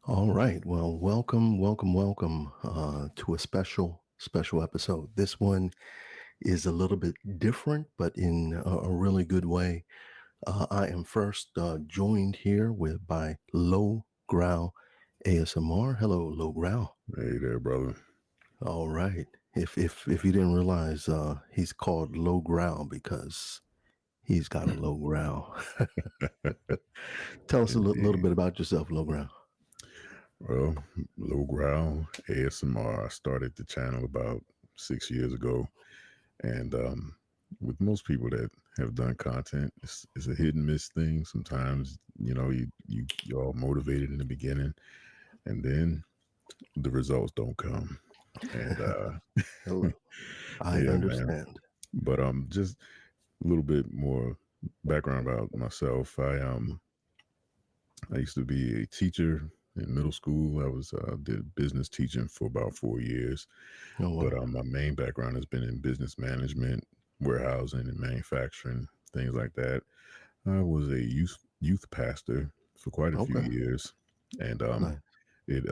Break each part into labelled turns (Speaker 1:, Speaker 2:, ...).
Speaker 1: All right. Well, welcome to a special episode. This one is a little bit different, but in a really good way. I am first joined here with by Low Growl ASMR. Hello, Low Growl.
Speaker 2: Hey there, brother.
Speaker 1: All right. If you didn't realize, he's called Low Growl because he's got a low growl. Tell us a little
Speaker 2: Indeed.
Speaker 1: bit about yourself, Low Growl.
Speaker 2: Well, Low Growl ASMR. I started the channel about 6 years ago, and with most people that have done content, it's a hit and miss thing. Sometimes you're all motivated in the beginning, and then the results don't come. And
Speaker 1: Hello. I
Speaker 2: yeah, man.
Speaker 1: understand.
Speaker 2: But just a little bit more background about myself. I used to be a teacher in middle school. I was did business teaching for about 4 years,
Speaker 1: Oh
Speaker 2: but
Speaker 1: wow.
Speaker 2: my main background has been in business management, warehousing, and manufacturing, things like that. I was a youth pastor for quite a few
Speaker 1: Okay.
Speaker 2: years, and
Speaker 1: Nice.
Speaker 2: it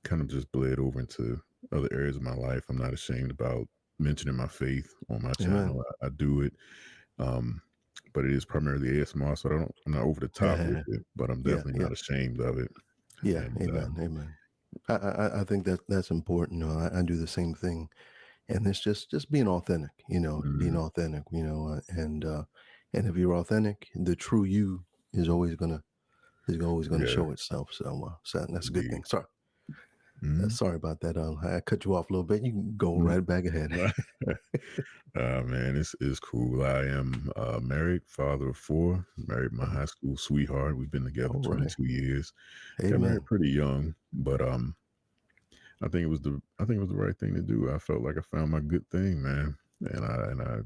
Speaker 2: kind of just bled over into other areas of my life. I'm not ashamed about mentioning my faith on my
Speaker 1: Amen.
Speaker 2: channel. I do it. Um, but it is primarily ASMR, so I'm not over the top with
Speaker 1: Yeah,
Speaker 2: it, but I'm
Speaker 1: yeah,
Speaker 2: definitely
Speaker 1: yeah,
Speaker 2: not ashamed of it.
Speaker 1: yeah.
Speaker 2: And
Speaker 1: Amen, amen. I think that's important. I do the same thing, and it's just being authentic. Being
Speaker 2: mhm,
Speaker 1: authentic. And if you're authentic, the true you is always gonna
Speaker 2: yeah,
Speaker 1: show itself. So that's a good
Speaker 2: indeed.
Speaker 1: thing. Sorry,
Speaker 2: Mhm.
Speaker 1: sorry about that. I cut you off a little bit. You can go right back ahead.
Speaker 2: Man, it's cool. I am married, father of four. Married my
Speaker 1: Oh,
Speaker 2: high school sweetheart. We've been together
Speaker 1: all right.
Speaker 2: 22 years. Got married
Speaker 1: Amen.
Speaker 2: pretty young, but I think it was the right thing to do. I felt like I found my good thing, man, and I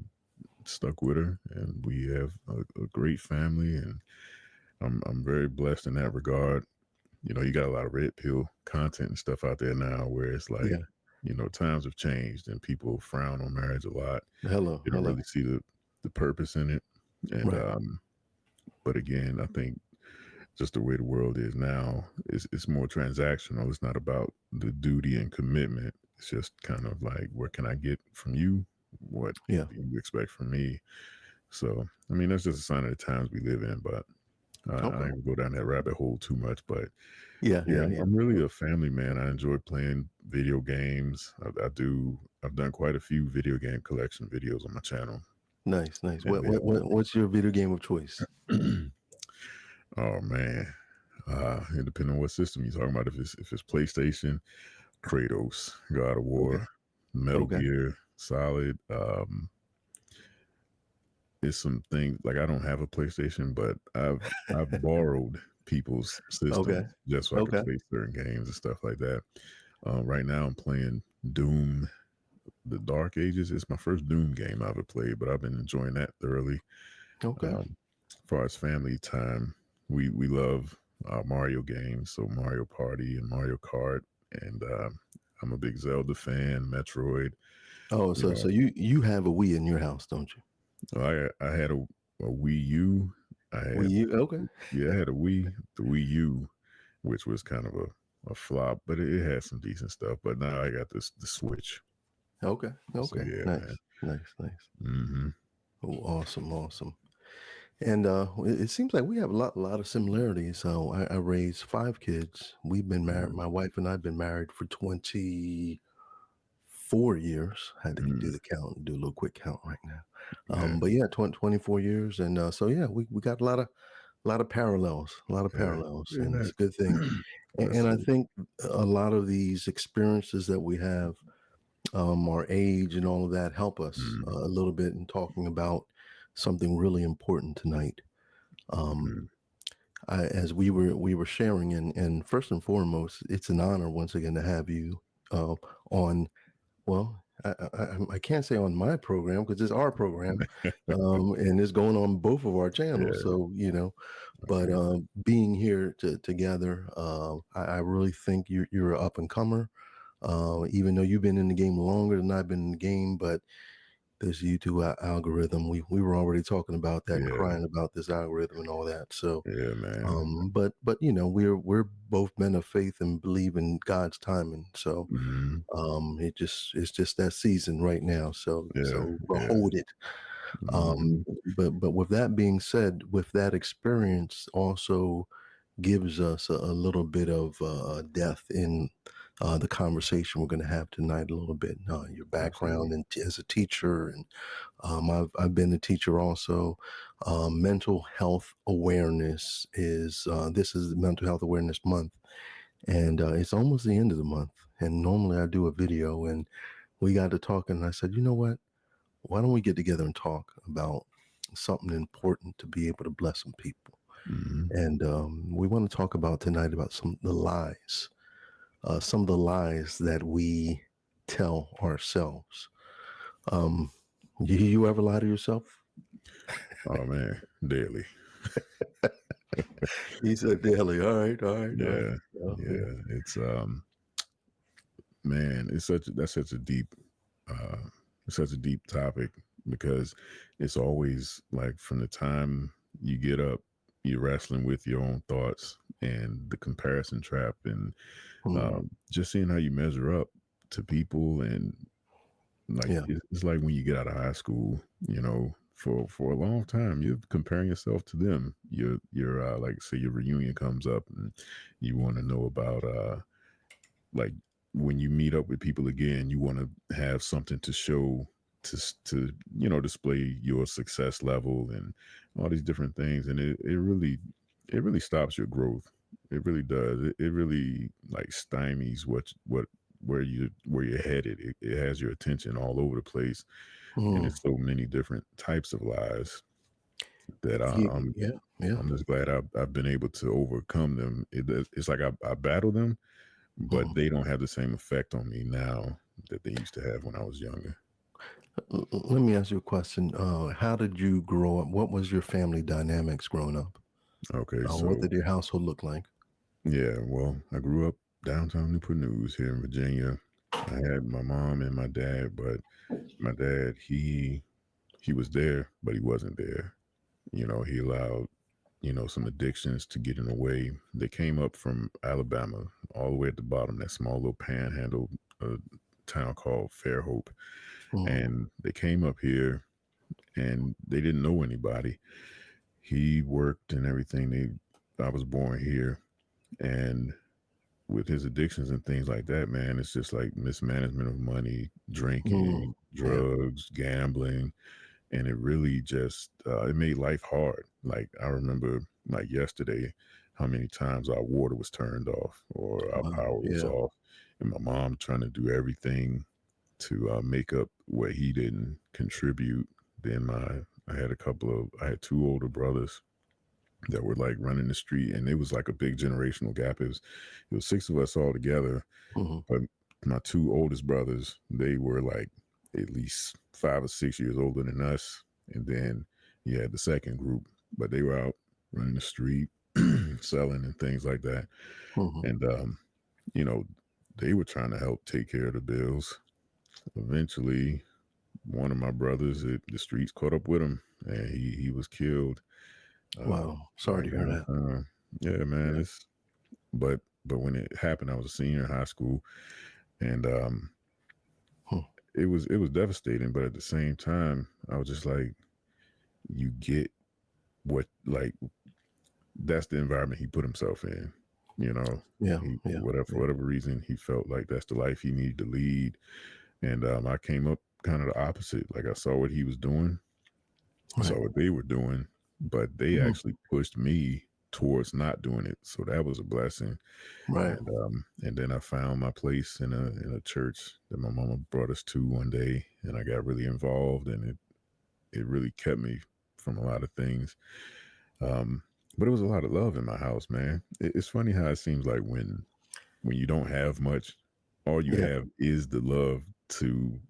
Speaker 2: stuck with her, and we have a great family, and I'm very blessed in that regard. You got a lot of red pill content and stuff out there now where it's like,
Speaker 1: Yeah.
Speaker 2: times have changed and people frown on marriage a lot.
Speaker 1: Hello.
Speaker 2: They don't
Speaker 1: Hello.
Speaker 2: really see the purpose in it. And
Speaker 1: Right.
Speaker 2: but again, I think just the way the world is now, it's more transactional. It's not about the duty and commitment. It's just kind of like, what can I get from you? What
Speaker 1: Yeah.
Speaker 2: do you expect from me? So, I mean, that's just a sign of the times we live in. But I
Speaker 1: Okay.
Speaker 2: ain't gonna go down that rabbit hole too much. But
Speaker 1: Yeah.
Speaker 2: yeah,
Speaker 1: Yeah.
Speaker 2: I'm,
Speaker 1: Yeah.
Speaker 2: I'm really a family man. I enjoy playing video games. I do. I've done quite a few video game collection videos on my channel,
Speaker 1: Nice. Nice.
Speaker 2: and
Speaker 1: What's your video game of choice?
Speaker 2: oh man, it depends on what system you're talking about. If it's PlayStation, Kratos, God of
Speaker 1: Okay.
Speaker 2: War, Metal
Speaker 1: Okay.
Speaker 2: Gear Solid. It's some things like I don't have a PlayStation, but I've borrowed people's
Speaker 1: Okay.
Speaker 2: systems just so I could
Speaker 1: Okay.
Speaker 2: play certain games and stuff like that. Right now, I'm playing Doom. The Dark Ages is my first Doom game I've ever played, but I've been enjoying that thoroughly.
Speaker 1: Okay.
Speaker 2: As far as family time, we love Mario games, so Mario Party and Mario Kart, and I'm a big Zelda fan. Metroid,
Speaker 1: Oh,
Speaker 2: you
Speaker 1: so
Speaker 2: know,
Speaker 1: you have a Wii in your house, don't you?
Speaker 2: I had a Wii U. I
Speaker 1: Wii
Speaker 2: had
Speaker 1: U. Okay.
Speaker 2: Yeah, I had the Wii U, which was kind of a flop, but it had some decent stuff. But now I got the Switch.
Speaker 1: Okay.
Speaker 2: So
Speaker 1: Okay.
Speaker 2: yeah, man.
Speaker 1: Nice. Nice. Nice.
Speaker 2: Hmm.
Speaker 1: Oh, awesome. Awesome. And it seems like we have a lot of similarities. So I raised five kids. We've been married.
Speaker 2: Hmm.
Speaker 1: My wife and I've been married for 24 years. I had to do
Speaker 2: Hmm.
Speaker 1: the count, do a little quick count right now.
Speaker 2: Yeah,
Speaker 1: But yeah, 24 years. And so yeah, we got a lot of parallels,
Speaker 2: yeah, yeah.
Speaker 1: and it's a
Speaker 2: That's
Speaker 1: good thing. And I
Speaker 2: absolutely.
Speaker 1: think a lot of these experiences that we have, our age and all of that, help us
Speaker 2: Mm-hmm.
Speaker 1: a little bit in talking about something really important tonight. Um,
Speaker 2: Mm-hmm.
Speaker 1: as we were sharing, and first and foremost, it's an honor once again to have you on. Well, I can't say on my program because it's our program, and it's going on both of our channels.
Speaker 2: Yeah,
Speaker 1: So but
Speaker 2: okay.
Speaker 1: being here together, I really think you're an up and comer. Even though you've been in the game longer than I've been in the game, but this YouTube algorithm. We were already talking about that and
Speaker 2: Yeah,
Speaker 1: crying about this algorithm and all that. So,
Speaker 2: yeah, man.
Speaker 1: but we're both men of faith and believe in God's timing. So,
Speaker 2: Mhm.
Speaker 1: it's just that season right now.
Speaker 2: Yeah,
Speaker 1: So
Speaker 2: yeah.
Speaker 1: behold it.
Speaker 2: Mhm.
Speaker 1: But with that being said, with that experience also gives us a little bit of depth in the conversation we're going to have tonight. A little bit, your
Speaker 2: Absolutely.
Speaker 1: background and as a teacher, and I've been a teacher also. Mental health awareness is this is Mental Health Awareness Month, and it's almost the end of the month. And normally I do a video, and we got to talking, and I said, you know what? Why don't we get together and talk about something important to be able to bless some people?
Speaker 2: Mhm.
Speaker 1: And we want to talk about tonight about some of the lies that we tell ourselves. Um, you ever lie to yourself?
Speaker 2: Oh, man, daily.
Speaker 1: He said daily. All right, all right, all right.
Speaker 2: Yeah,
Speaker 1: Yeah.
Speaker 2: yeah. Man, that's uh, such a deep topic because it's always like from the time you get up, you're wrestling with your own thoughts and the comparison trap, and
Speaker 1: Mhm.
Speaker 2: just seeing how you measure up to people, and like
Speaker 1: Yeah.
Speaker 2: it's like when you get out of high school, for a long time you're comparing yourself to them. You're like, say your reunion comes up and you want to know about like when you meet up with people again, you want to have something to show to display your success level and all these different things, and it really stops your growth. It really does. It really like stymies what where you're headed. It has your attention all over the place, and
Speaker 1: Mm.
Speaker 2: it's so many different types of lies that
Speaker 1: Yeah. Yeah.
Speaker 2: I'm just glad I've been able to overcome them. It's like I battle them, but
Speaker 1: Mhm.
Speaker 2: they don't have the same effect on me now that they used to have when I was younger.
Speaker 1: Let me ask you a question. How did you grow up? What was your family dynamics growing up?
Speaker 2: Okay,
Speaker 1: What
Speaker 2: so
Speaker 1: did your household look like?
Speaker 2: yeah, well, I grew up downtown Newport News here in Virginia. I had my mom and my dad, but my dad, he was there, but he wasn't there. He allowed, some addictions to get in the way. They came up from Alabama, all the way at the bottom, that small little panhandle town called Fairhope.
Speaker 1: Mhm.
Speaker 2: And they came up here and they didn't know anybody. He worked and everything. I was born here, and with his addictions and things like that, man, it's just like mismanagement of money,
Speaker 1: Mm.
Speaker 2: drinking,
Speaker 1: Yeah.
Speaker 2: drugs, gambling, and it really just it made life hard. Like I remember, like yesterday, how many times our water was turned off or our
Speaker 1: Wow.
Speaker 2: power was
Speaker 1: Yeah.
Speaker 2: off, and my mom trying to do everything to make up what he didn't contribute. Then I had two older brothers that were like running the street, and it was like a big generational gap. It was six of us all together,
Speaker 1: Mhm.
Speaker 2: but my two oldest brothers, they were like at least 5 or 6 years older than us. And then you had the second group, but they were out running the street, selling and things like that.
Speaker 1: Mhm.
Speaker 2: And you know, they were trying to help take care of the bills. Eventually, one of my brothers, the streets caught up with him, and he was killed
Speaker 1: Wow. Sorry
Speaker 2: right
Speaker 1: to hear that.
Speaker 2: downtown. Yeah, man.
Speaker 1: Yeah.
Speaker 2: But when it happened, I was a senior in high school, and
Speaker 1: Hmm.
Speaker 2: it was devastating. But at the same time, I was just like, you get what like that's the environment he put himself in. You know,
Speaker 1: Yeah.
Speaker 2: he
Speaker 1: Yeah.
Speaker 2: for
Speaker 1: Yeah.
Speaker 2: whatever reason he felt like that's the life he needed to lead, and I came up kind of the opposite. Like I saw what he was doing, saw
Speaker 1: Right.
Speaker 2: what they were doing, but they
Speaker 1: Mhm.
Speaker 2: actually pushed me towards not doing it. So that was a blessing.
Speaker 1: Right.
Speaker 2: And then I found my place in a church that my mama brought us to one day, and I got really involved, and it really kept me from a lot of things. Um, but it was a lot of love in my house, man. It's funny how it seems like when you don't have much, all you
Speaker 1: Yeah.
Speaker 2: have is the love to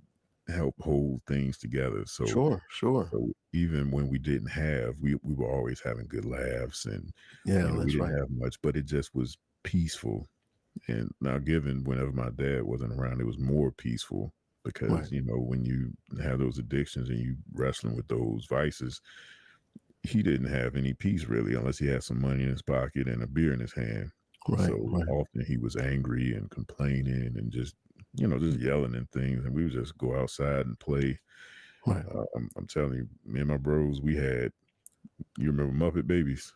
Speaker 2: help hold things together. So
Speaker 1: Sure. Sure.
Speaker 2: so even when we didn't have, we were always having good laughs, and
Speaker 1: Yeah.
Speaker 2: we
Speaker 1: That's
Speaker 2: didn't
Speaker 1: right.
Speaker 2: have much, but it just was peaceful. And now, given whenever my dad wasn't around, it was more peaceful. because
Speaker 1: right,
Speaker 2: when you have those addictions and you wrestling with those vices, he didn't have any peace really unless he had some money in his pocket and a beer in his hand.
Speaker 1: right,
Speaker 2: So
Speaker 1: right,
Speaker 2: often he was angry and complaining and just yelling and things, and we would just go outside and play.
Speaker 1: right.
Speaker 2: I'm telling you, me and my bros, you remember Muppet Babies?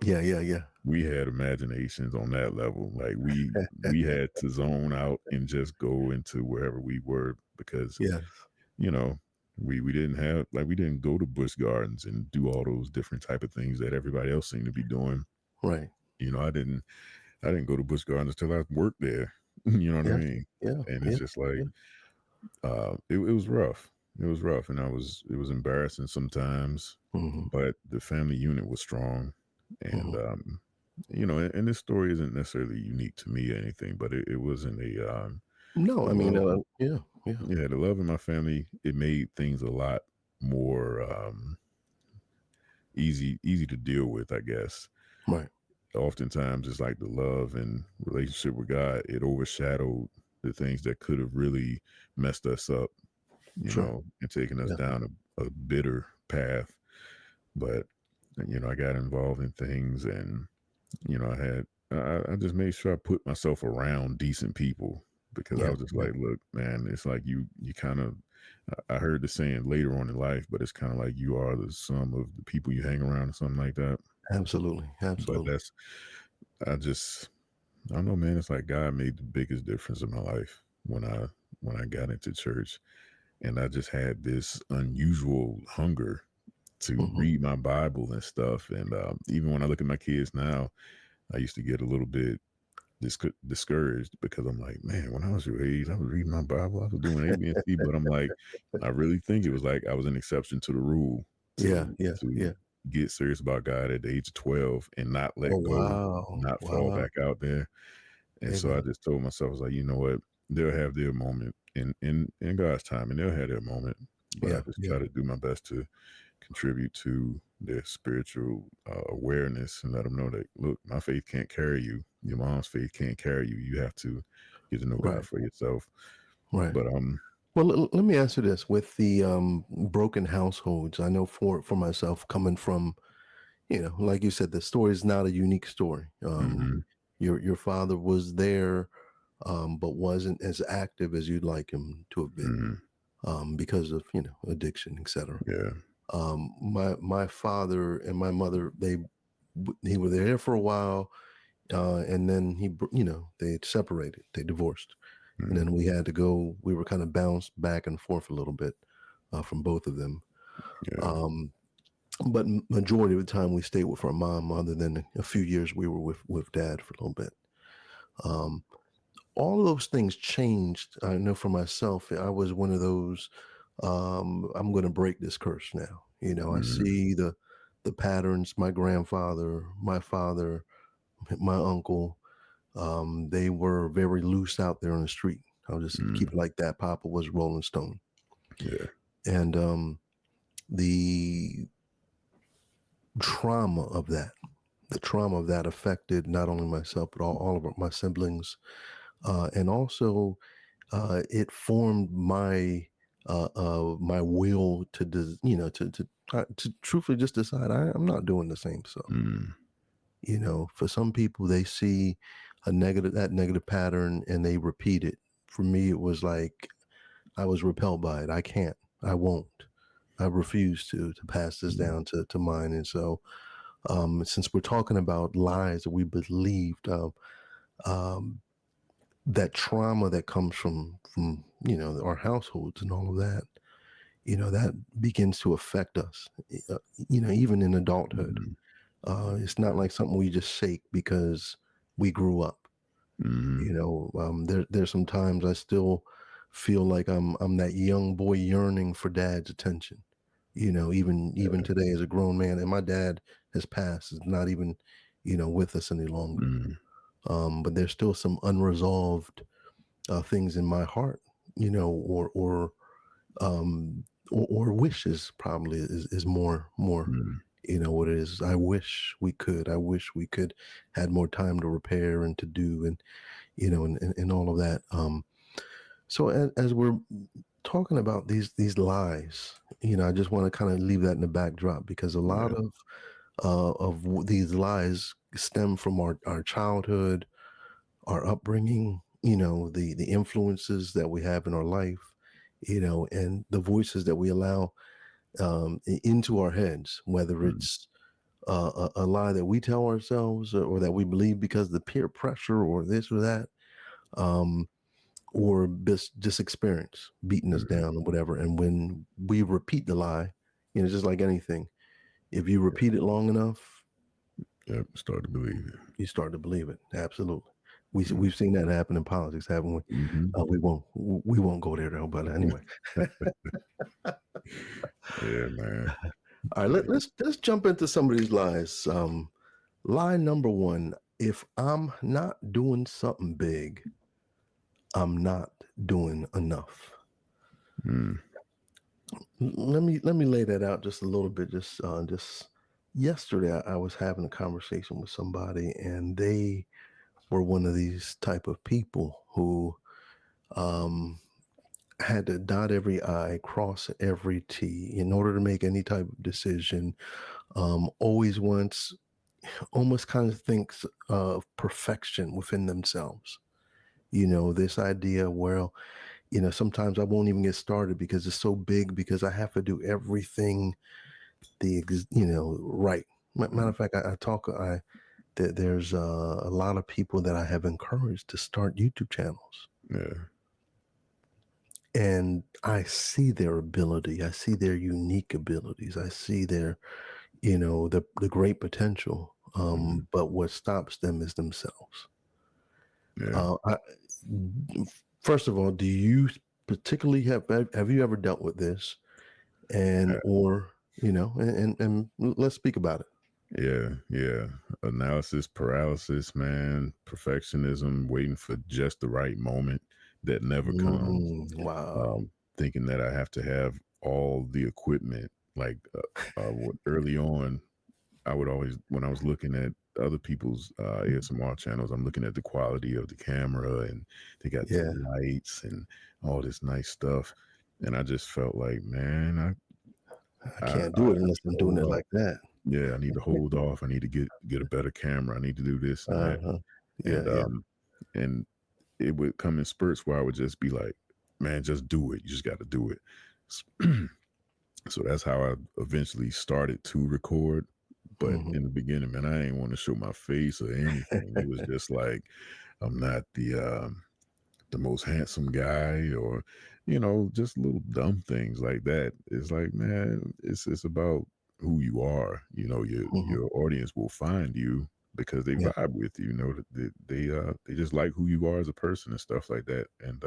Speaker 1: Yeah, yeah, yeah.
Speaker 2: We had imaginations on that level. Like we had to zone out and just go into wherever we were because
Speaker 1: Yes,
Speaker 2: you know we didn't have like we didn't go to Busch Gardens and do all those different type of things that everybody else seemed to be doing.
Speaker 1: right.
Speaker 2: I didn't go to Busch Gardens until I worked there. You know what I
Speaker 1: Yes,
Speaker 2: mean?
Speaker 1: yeah,
Speaker 2: And it's
Speaker 1: yeah,
Speaker 2: just like
Speaker 1: yeah.
Speaker 2: it was rough. It was rough, and it was embarrassing sometimes,
Speaker 1: Hmm.
Speaker 2: but the family unit was strong, and
Speaker 1: Hmm.
Speaker 2: and this story isn't necessarily unique to me or anything, but it wasn't
Speaker 1: No,
Speaker 2: the
Speaker 1: I mean,
Speaker 2: love.
Speaker 1: yeah, yeah,
Speaker 2: Yeah, the love in my family, it made things a lot more easy to deal with, I guess.
Speaker 1: right.
Speaker 2: Oftentimes, it's like the love and relationship with God, it overshadowed the things that could have really messed us up,
Speaker 1: Sure.
Speaker 2: and taken us
Speaker 1: Yeah,
Speaker 2: down a bitter path. But I got involved in things, and I just made sure I put myself around decent people because I
Speaker 1: yeah,
Speaker 2: was just
Speaker 1: yeah.
Speaker 2: like, look, man, it's like you kind of. I heard the saying later on in life, but it's kind of like you are the sum of the people you hang around or something like that.
Speaker 1: Absolutely,
Speaker 2: But
Speaker 1: absolutely.
Speaker 2: I just, I don't know, man. It's like God made the biggest difference in my life when I got into church, and I just had this unusual hunger to
Speaker 1: Hmm.
Speaker 2: read my Bible and stuff. And even when I look at my kids now, I used to get a little bit discouraged because I'm like, man, when I was your age, I was reading my Bible, I was doing A, B, and C. But I'm like, I really think it was like I was an exception to the rule
Speaker 1: Yeah, yeah,
Speaker 2: to
Speaker 1: yeah.
Speaker 2: get serious about God at the age of 12 and not
Speaker 1: Oh,
Speaker 2: let go,
Speaker 1: wow,
Speaker 2: not fall
Speaker 1: wow.
Speaker 2: back out there. And so I
Speaker 1: Amen.
Speaker 2: just told myself, I was like, you know what? They'll have their moment in God's time, and they'll have their moment. But I
Speaker 1: Yeah,
Speaker 2: just
Speaker 1: yeah.
Speaker 2: try to do my best to contribute to their spiritual awareness and let them know that look, my faith can't carry you. Your mom's faith can't carry you. You have to get to know God
Speaker 1: Right,
Speaker 2: for yourself.
Speaker 1: right.
Speaker 2: But
Speaker 1: Well, let me answer this with the broken households. I know for myself, coming from, like you said, the story is not a unique story.
Speaker 2: hmm
Speaker 1: Your father was there, but wasn't as active as you'd like him to have been,
Speaker 2: hmm
Speaker 1: because of addiction, etc.
Speaker 2: yeah,
Speaker 1: My father and my mother, he were there for a while, and then they separated, they divorced, and
Speaker 2: mm,
Speaker 1: then we had to go. We were kind of bounced back and forth a little bit, from both of them.
Speaker 2: yeah,
Speaker 1: Um, but majority of the time we stayed with our mom, other than a few years we were with dad for a little bit. Um, all of those things changed. I know for myself, I was one of those. I'm going to break this curse now. I
Speaker 2: hmm
Speaker 1: see the patterns. My grandfather, my father, my uncle, they were very loose out there on the street. I'll just keep
Speaker 2: mm,
Speaker 1: it like that. Papa was Rolling Stone,
Speaker 2: yeah,
Speaker 1: and the trauma of that, the trauma of that affected not only myself but all of my siblings, and also it formed my will to to truthfully just decide I'm not doing the same stuff.
Speaker 2: mm,
Speaker 1: For some people, they see that negative pattern and they repeat it. For me, it was like I was repelled by it. I can't. I won't. I refuse to pass this
Speaker 2: mm,
Speaker 1: down to mine. And so, since we're talking about lies that we believed, um, that trauma that comes from our households and all of that, that begins to affect us. Even in adulthood,
Speaker 2: mm,
Speaker 1: it's not like something we just shake because we grew up.
Speaker 2: mm,
Speaker 1: There's some times I still feel like I'm that young boy yearning for dad's attention. Even
Speaker 2: yeah,
Speaker 1: today as a grown man, and my dad has passed, is not even with us any longer.
Speaker 2: mm,
Speaker 1: But there's still some unresolved things in my heart, or wishes, probably is more
Speaker 2: mm,
Speaker 1: what it is. I wish we could had more time to repair and to do, and and all of that. So as we're talking about these lies, I just want to kind of leave that in the backdrop because a lot
Speaker 2: Yeah.
Speaker 1: of these lies stem from our childhood, our upbringing, the influences that we have in our life, and the voices that we allow into our heads, whether
Speaker 2: Mm,
Speaker 1: it's a lie that we tell ourselves or that we believe because of the peer pressure or this or that. Um, or just experience beating us
Speaker 2: mhm.
Speaker 1: down or whatever. And when we repeat the lie, just like anything, if you
Speaker 2: Yeah.
Speaker 1: repeat it long enough,
Speaker 2: Yep. Start to believe it.
Speaker 1: you start to believe it. Absolutely. We've
Speaker 2: Mm.
Speaker 1: seen that happen in politics, haven't we?
Speaker 2: Mhm.
Speaker 1: We won't go there though. But anyway,
Speaker 2: Yeah, man.
Speaker 1: all right.
Speaker 2: Like,
Speaker 1: Let's jump into some of these lies. Lie number one: if I'm not doing something big, I'm not doing enough.
Speaker 2: mm,
Speaker 1: Let me lay that out just a little bit. Just yesterday, I was having a conversation with somebody, and they were one of these type of people who um, had to dot every I, cross every T in order to make any type of decision. Always wants, almost kind of thinks of perfection within themselves. This idea, well, sometimes I won't even get started because it's so big because I have to do everything right. Matter
Speaker 2: mm,
Speaker 1: of fact, there's a lot of people that I have encouraged to start YouTube channels,
Speaker 2: yeah.
Speaker 1: and I see their ability, I see their unique abilities, I see their, the great potential.
Speaker 2: Mhm.
Speaker 1: But what stops them is themselves.
Speaker 2: Yeah.
Speaker 1: Uh, I, First of all, do you particularly have you ever dealt with this, and
Speaker 2: Uh,
Speaker 1: or and let's speak about it.
Speaker 2: yeah. Yeah. Analysis paralysis, man. Perfectionism, waiting for just the right moment that never comes.
Speaker 1: Wow.
Speaker 2: Thinking that I have to have all the equipment. Like early on, I would always, when I was looking at other people's ASMR channels, I'm looking at the quality of the camera and they got the
Speaker 1: Yeah,
Speaker 2: lights and all this nice stuff. And I just felt like, man,
Speaker 1: I can't
Speaker 2: I
Speaker 1: do it
Speaker 2: need
Speaker 1: unless
Speaker 2: to
Speaker 1: I'm doing
Speaker 2: hold
Speaker 1: it
Speaker 2: off.
Speaker 1: like that.
Speaker 2: Yeah, I need to hold off. I need to get a better camera. I need to do this and that.
Speaker 1: Uh-huh. Yeah,
Speaker 2: And
Speaker 1: yeah.
Speaker 2: and it would come in spurts where I would just be like, man, just do it. You just got to do it. So that's how I eventually started to record. But
Speaker 1: Mhm.
Speaker 2: in the beginning, man, I ain't want to show my face or anything. It was just like I'm not the most handsome guy, or just little dumb things like that. It's like, man, it's about who you are.
Speaker 1: Mhm.
Speaker 2: Your audience will find you because they
Speaker 1: Yeah.
Speaker 2: vibe with you. They just like who you are as a person and stuff like that. And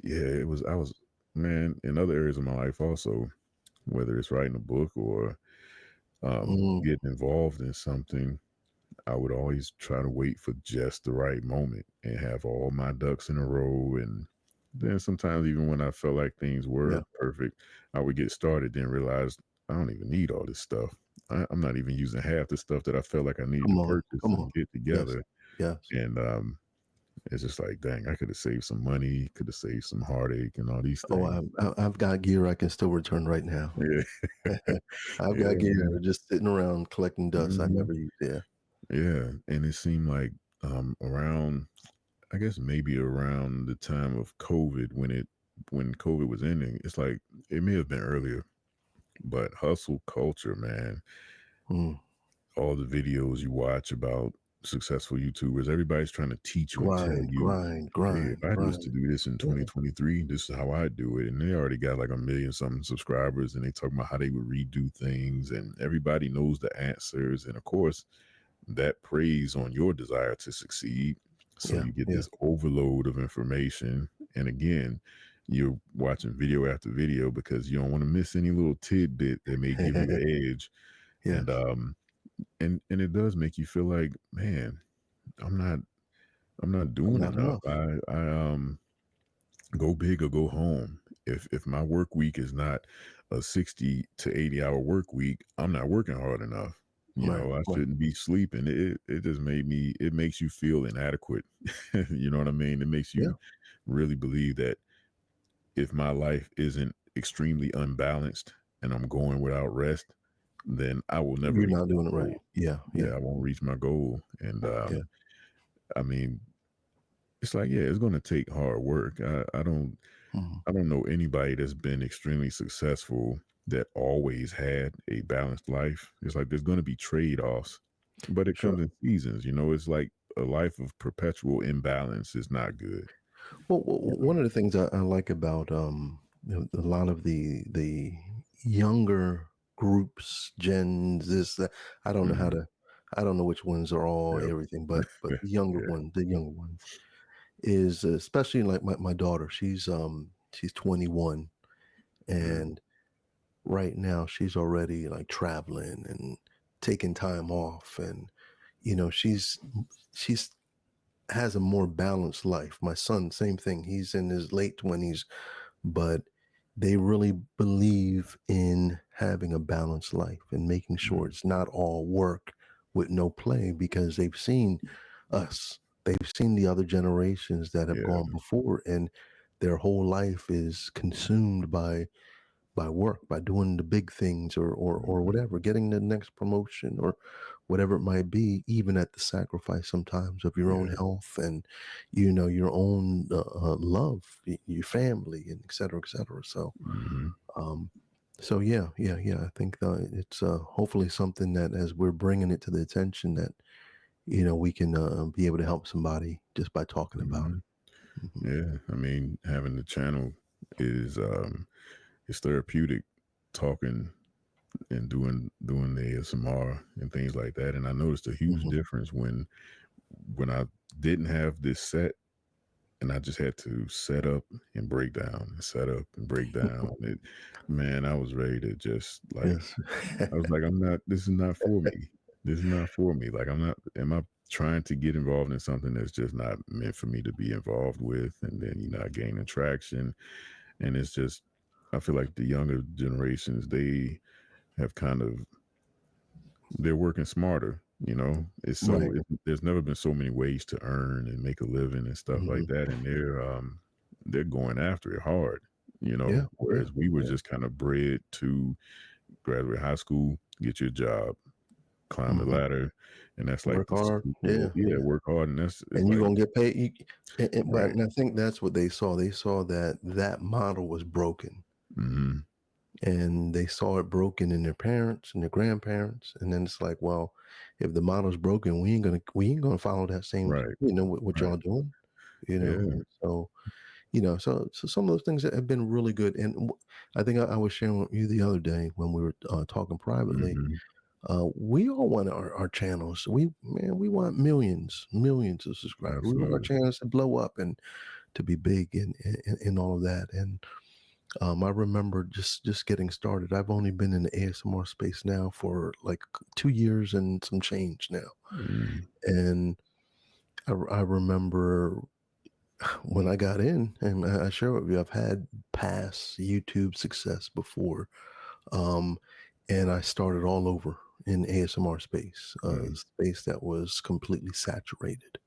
Speaker 2: yeah, it was I was man, in other areas of my life also, whether it's writing a book or
Speaker 1: Mm.
Speaker 2: getting involved in something, I would always try to wait for just the right moment and have all my ducks in a row. And then sometimes, even when I felt like things
Speaker 1: Yeah.
Speaker 2: were perfect, I would get started, then realize I don't even need all this stuff. I'm not even using half the stuff that I felt like I needed to
Speaker 1: Come on.
Speaker 2: purchase
Speaker 1: Come
Speaker 2: and
Speaker 1: on.
Speaker 2: get
Speaker 1: Yes.
Speaker 2: together.
Speaker 1: Yes.
Speaker 2: And it's just like, dang, I could have saved some money, could have saved some heartache and all these
Speaker 1: Oh,
Speaker 2: things.
Speaker 1: I've got gear I can still return right now.
Speaker 2: Yeah.
Speaker 1: I've got
Speaker 2: Yeah,
Speaker 1: gear
Speaker 2: man.
Speaker 1: just sitting around collecting dust I
Speaker 2: Mhm.
Speaker 1: never use. Yeah.
Speaker 2: Yeah. And it seemed like around, I guess maybe around the time of COVID, when COVID was ending, it's like it may have been earlier, but hustle culture, man.
Speaker 1: Mm.
Speaker 2: All the videos you watch about successful YouTubers, everybody's trying to teach you and tell
Speaker 1: Grind,
Speaker 2: you,
Speaker 1: grind,
Speaker 2: hey, if
Speaker 1: grind,
Speaker 2: I was
Speaker 1: grind.
Speaker 2: to do this in
Speaker 1: Yeah.
Speaker 2: 2023, this is how I do it. And they already got like a million something subscribers and they talk about how they would redo things and everybody knows the answers. And of course, that preys on your desire to succeed. So
Speaker 1: Yeah.
Speaker 2: you get
Speaker 1: Yeah.
Speaker 2: this overload of information. And again, you're watching video after video because you don't want to miss any little tidbit that may give you the edge. And
Speaker 1: Yes.
Speaker 2: and it does make you feel like, man, I'm not I'm not
Speaker 1: I'm
Speaker 2: doing
Speaker 1: not
Speaker 2: enough.
Speaker 1: enough.
Speaker 2: I go big or go home. If my work week is not a 60 to 80 hour work week, I'm not working hard enough.
Speaker 1: Right.
Speaker 2: I
Speaker 1: Right.
Speaker 2: shouldn't be sleeping. It just made me it makes you feel inadequate. You know what I mean? It makes
Speaker 1: Yeah.
Speaker 2: you really believe that if my life isn't extremely unbalanced and I'm going without rest, then I will never
Speaker 1: You're
Speaker 2: reach
Speaker 1: not
Speaker 2: my
Speaker 1: doing it right.
Speaker 2: goal.
Speaker 1: Yeah.
Speaker 2: Yeah,
Speaker 1: Yeah.
Speaker 2: I won't reach my goal. And
Speaker 1: Yeah.
Speaker 2: I mean, it's like, yeah, it's gonna take hard work.
Speaker 1: Mhm.
Speaker 2: I don't know anybody that's been extremely successful that always had a balanced life. It's like there's gonna be trade-offs, but it
Speaker 1: Sure.
Speaker 2: comes in seasons, it's like a life of perpetual imbalance is not good.
Speaker 1: Well,
Speaker 2: You
Speaker 1: one of the things I like about a lot of the younger groups, gens, this, that, I don't know how
Speaker 2: Mhm.
Speaker 1: to, I don't know which ones are all
Speaker 2: Yep.
Speaker 1: everything, but
Speaker 2: Yeah.
Speaker 1: the younger ones is especially like my daughter. She's 21,
Speaker 2: Mhm.
Speaker 1: and right now she's already like traveling and taking time off, and she's has a more balanced life. My son, same thing. He's in his late 20s, but they really believe in having a balanced life and making sure
Speaker 2: Mhm.
Speaker 1: it's not all work with no play, because they've seen us. They've seen the other generations that have
Speaker 2: Yeah.
Speaker 1: gone before, and their whole life is consumed by work, by doing the big things, or
Speaker 2: Mhm.
Speaker 1: whatever, getting the next promotion or whatever it might be, even at the sacrifice sometimes of your own
Speaker 2: Yeah.
Speaker 1: health and your own love, your family, and et cetera, et cetera.
Speaker 2: Mhm.
Speaker 1: Um, so yeah, yeah, yeah. I think it's hopefully something that as we're bringing it to the attention that we can be able to help somebody just by talking about
Speaker 2: Mhm.
Speaker 1: it. Hmm.
Speaker 2: Yeah. I mean, having the channel is it's therapeutic talking and doing the ASMR and things like that. And I noticed a huge
Speaker 1: Hmm.
Speaker 2: difference when I didn't have this set and I just had to set up and break down and set up and break down. Man, I was ready to just like
Speaker 1: Yes.
Speaker 2: I was like, I'm not this is not for me. This is not for me. Like I'm not am I trying to get involved in something that's just not meant for me to be involved with, and then you're not gaining traction. And it's just I feel like the younger generations, they have kind of they're working smarter.
Speaker 1: Right.
Speaker 2: There's never been so many ways to earn and make a living and stuff like
Speaker 1: Hmm.
Speaker 2: that, and they're going after it hard.
Speaker 1: Yeah. Yeah.
Speaker 2: Whereas we were
Speaker 1: Yeah.
Speaker 2: just kind of bred to graduate high school, get your job, climb the
Speaker 1: Hmm.
Speaker 2: ladder, and that's like
Speaker 1: Work
Speaker 2: the
Speaker 1: hard.
Speaker 2: super
Speaker 1: Yeah.
Speaker 2: yeah,
Speaker 1: Yeah.
Speaker 2: work hard, and that's it's
Speaker 1: And you're
Speaker 2: like
Speaker 1: gonna get paid. But
Speaker 2: right.
Speaker 1: and I think that's what they saw. They saw that that model was broken,
Speaker 2: Hmm.
Speaker 1: and they saw it broken in their parents and their grandparents. And then it's like, well, if the model's broken, we ain't gonna follow that same,
Speaker 2: Right.
Speaker 1: what
Speaker 2: Right.
Speaker 1: y'all doing,
Speaker 2: Yeah.
Speaker 1: And so so some of those things that have been really good. And I think I was sharing with you the other day when we were talking privately.
Speaker 2: Hmm.
Speaker 1: We all want our channels. We want millions of subscribers. We want our
Speaker 2: Absolutely.
Speaker 1: channels to blow up and to be big and all of that. And I remember just getting started. I've only been in the ASMR space now for like 2 years and some change now.
Speaker 2: Mm.
Speaker 1: And I remember when I got in, and I share with you, I've had past YouTube success before, um, and I started all over in ASMR space,
Speaker 2: Mm.
Speaker 1: space that was completely saturated.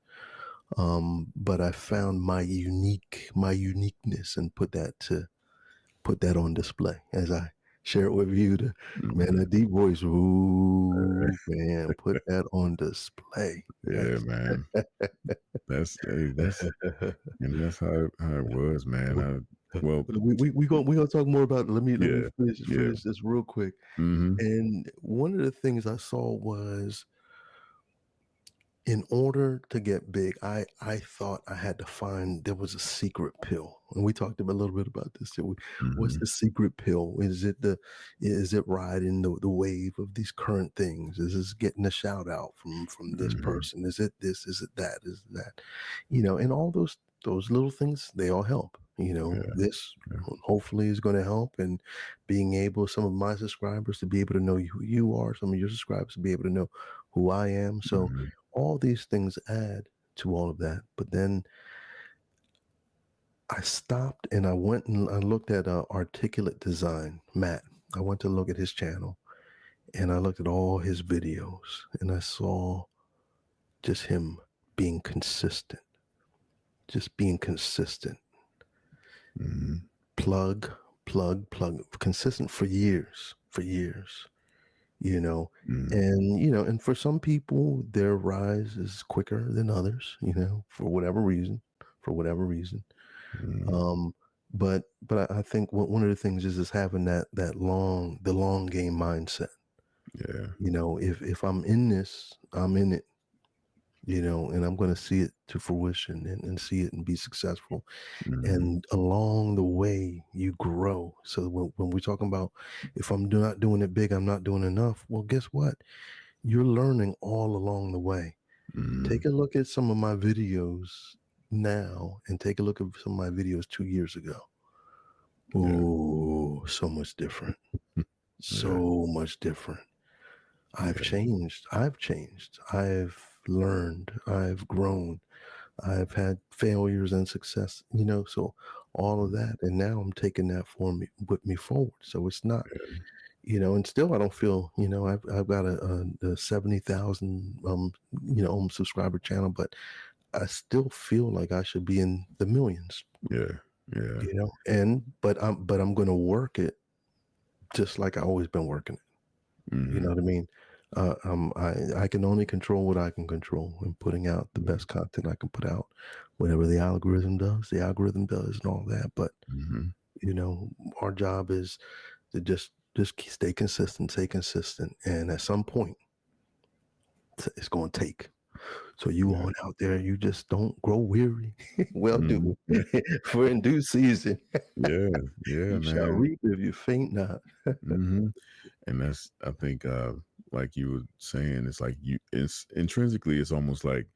Speaker 1: But I found my uniqueness and put that on display as I share it with you. Man,
Speaker 2: Mhm.
Speaker 1: that deep voice, ooh, man, put that on display.
Speaker 2: Yeah,
Speaker 1: That's
Speaker 2: man. That's and that's how it was, man. Well,
Speaker 1: we gonna talk more about it. Let me
Speaker 2: yeah, yeah.
Speaker 1: finish this real quick.
Speaker 2: Mhm,
Speaker 1: And one of the things I saw was, in order to get big, I thought I had to find there was a secret pill, and we talked a little bit about this. What's
Speaker 2: mhm,
Speaker 1: the secret pill? Is it riding the wave of these current things? Is this getting a shout out from this
Speaker 2: mhm.
Speaker 1: person? Is it this? Is it that? Is it that? And all those little things, they all help.
Speaker 2: Yeah,
Speaker 1: This
Speaker 2: yeah.
Speaker 1: hopefully is going to help, and being able, some of my subscribers to be able to know who you are, some of your subscribers to be able to know who I am. So
Speaker 2: Mhm,
Speaker 1: all these things add to all of that. But then I stopped and I went and I looked at Articulate Design, Matt. I went to look at his channel, and I looked at all his videos and I saw just him being consistent, just being consistent.
Speaker 2: Mhm.
Speaker 1: Plug, plug, consistent for years, you know.
Speaker 2: Mhm.
Speaker 1: And for some people, their rise is quicker than others, for whatever reason, for whatever reason.
Speaker 2: Mhm.
Speaker 1: Um, but I think one of the things is having the long game mindset.
Speaker 2: Yeah.
Speaker 1: If I'm in this, I'm in it, and I'm going to see it to fruition and see it and be successful.
Speaker 2: Mhm.
Speaker 1: And along the way, you grow. So when we're talking about if I'm not doing it big, I'm not doing enough. Well, guess what? You're learning all along the way. Take
Speaker 2: Mhm.
Speaker 1: a look at some of my videos now and take a look at some of my videos 2 years ago.
Speaker 2: Yeah.
Speaker 1: Oh, so much different.
Speaker 2: Yeah.
Speaker 1: So much different. I've
Speaker 2: Yeah.
Speaker 1: changed. I've changed. I've learned. I've grown. I've had failures and success, so all of that. And now I'm taking that for me with me forward. So it's not, and still I don't feel, I've got a 70,000, subscriber channel, but I still feel like I should be in the millions,
Speaker 2: Yeah. Yeah.
Speaker 1: but I'm going to work it just like I always been working it. You know
Speaker 2: Mhm.
Speaker 1: what I mean? I can only control what I can control and putting out the
Speaker 2: Yeah.
Speaker 1: best content I can put out. Whatever the algorithm does and all that. But
Speaker 2: Mhm.
Speaker 1: you know, our job is to just stay consistent, and at some point, it's going to take. So you
Speaker 2: Yeah.
Speaker 1: on out there, you just don't grow weary. Well, do
Speaker 2: Mhm.
Speaker 1: for in due season
Speaker 2: Yeah. Yeah,
Speaker 1: you shall
Speaker 2: man.
Speaker 1: reap if you faint not.
Speaker 2: Mhm. And that's I think, like you were saying, it's like it's intrinsically, it's almost like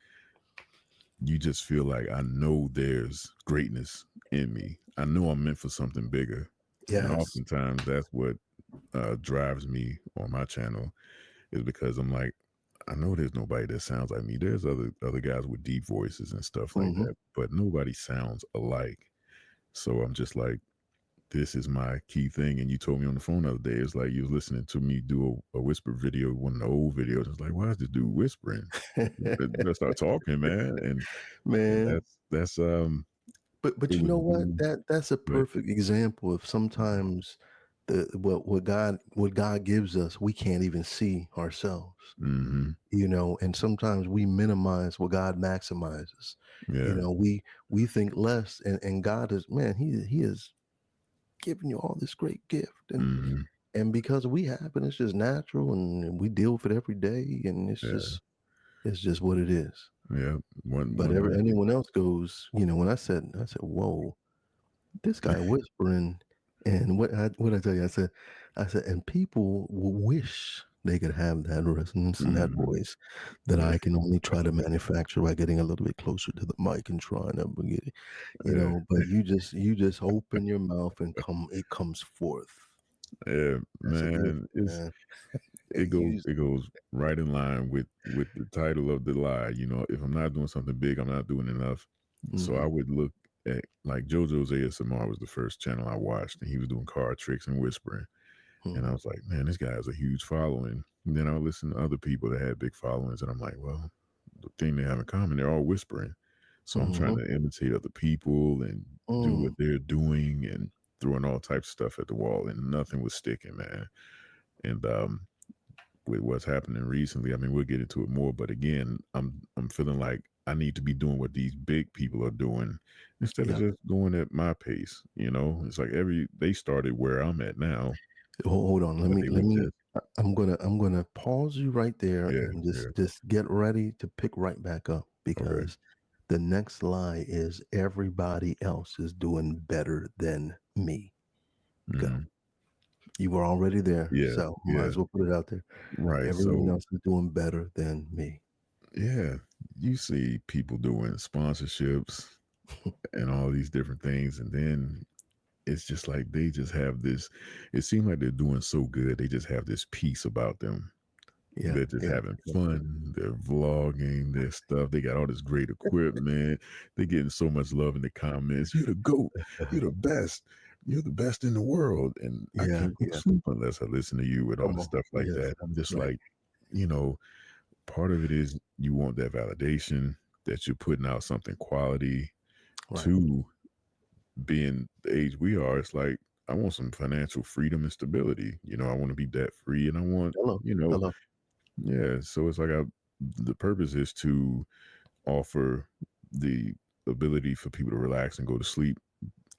Speaker 2: you just feel like I know there's greatness in me. I know I'm meant for something bigger. And
Speaker 1: Yes.
Speaker 2: oftentimes that's what drives me on my channel is because I'm like, I know there's nobody that sounds like me. There's other guys with deep voices and stuff like
Speaker 1: Hmm.
Speaker 2: that, but nobody sounds alike. So I'm just like, this is my key thing. And you told me on the phone the other day, it's like you was listening to me do a whisper video, one of the old videos. It's like, why is this dude whispering? You better start talking, man. And
Speaker 1: Man,
Speaker 2: that's
Speaker 1: but
Speaker 2: it
Speaker 1: you
Speaker 2: was
Speaker 1: know what?
Speaker 2: really
Speaker 1: That's a
Speaker 2: but
Speaker 1: perfect example of sometimes what God gives us, we can't even see ourselves.
Speaker 2: mm-hmm.
Speaker 1: And sometimes we minimize what God maximizes.
Speaker 2: Yeah.
Speaker 1: We think less, and God is, man, he is giving you all this great gift,
Speaker 2: Mm-hmm.
Speaker 1: and because we have it, it's just natural, and we deal with it every day, and
Speaker 2: Yeah.
Speaker 1: it's just what it is.
Speaker 2: Yeah.
Speaker 1: But
Speaker 2: One night.
Speaker 1: anyone else goes, when I said, whoa, this guy whispering, and what I tell you, I said, and people will wish they could have that resonance in that
Speaker 2: Mm-hmm.
Speaker 1: voice that
Speaker 2: Yeah.
Speaker 1: I can only try to manufacture by getting a little bit closer to the mic and trying to get it,
Speaker 2: Yeah.
Speaker 1: but you just open your mouth and it comes forth.
Speaker 2: Yeah,
Speaker 1: That's a gift,
Speaker 2: man. It's
Speaker 1: man.
Speaker 2: it goes
Speaker 1: Use
Speaker 2: it goes right in line with the title of the lie. If I'm not doing something big, I'm not doing enough. So I
Speaker 1: mhm,
Speaker 2: would look at like JoJo's ASMR was the first channel I watched, and he was doing card tricks and whispering. And I
Speaker 1: mhm,
Speaker 2: was like, man, this guy has a huge following. And then I listen to other people that had big followings, and I'm like, well, the thing they have in common, they're all whispering. So I'm trying
Speaker 1: mhm,
Speaker 2: to imitate other people and do what
Speaker 1: mm,
Speaker 2: they're doing and throwing all types of stuff at the wall, and nothing was sticking, man. And with what's happening recently, I mean, we'll get into it more, but again, I'm feeling like I need to be doing what these big people are doing instead of
Speaker 1: yeah.
Speaker 2: just going at my pace. It's like they started where I'm at now,
Speaker 1: Hold on. Let
Speaker 2: but
Speaker 1: me
Speaker 2: they
Speaker 1: let
Speaker 2: went
Speaker 1: me.
Speaker 2: just
Speaker 1: I'm gonna pause you right there
Speaker 2: yeah,
Speaker 1: and
Speaker 2: yeah,
Speaker 1: just get ready to pick right back up
Speaker 2: okay,
Speaker 1: because the next lie is everybody else is doing better than me. Go.
Speaker 2: mhm,
Speaker 1: You were already there,
Speaker 2: yeah,
Speaker 1: so might
Speaker 2: yeah,
Speaker 1: as well put it out there.
Speaker 2: right.
Speaker 1: Everyone
Speaker 2: So
Speaker 1: else is doing better than me.
Speaker 2: yeah, you see people doing sponsorships and all these different things, and then it's just like they just have this. It seems like they're doing so good, they just have this peace about them.
Speaker 1: Yeah,
Speaker 2: They're just
Speaker 1: yeah,
Speaker 2: having
Speaker 1: yeah.
Speaker 2: fun. They're vlogging their stuff. They got all this great equipment. They're getting so much love in the comments. You're the GOAT. You're the best. you're the best in the world, and I
Speaker 1: Yeah,
Speaker 2: can't go to
Speaker 1: yeah.
Speaker 2: sleep unless I listen to you with all
Speaker 1: Come
Speaker 2: the
Speaker 1: on.
Speaker 2: stuff like
Speaker 1: Yes.
Speaker 2: that. I'm just
Speaker 1: Right,
Speaker 2: like, you know, part of it is you want that validation that you're putting out something quality.
Speaker 1: right.
Speaker 2: To being the age we are, it's like I want some financial freedom and stability. I want to be debt free, and I want,
Speaker 1: Hello, hello.
Speaker 2: yeah. So it's like the purpose is to offer the ability for people to relax and go to sleep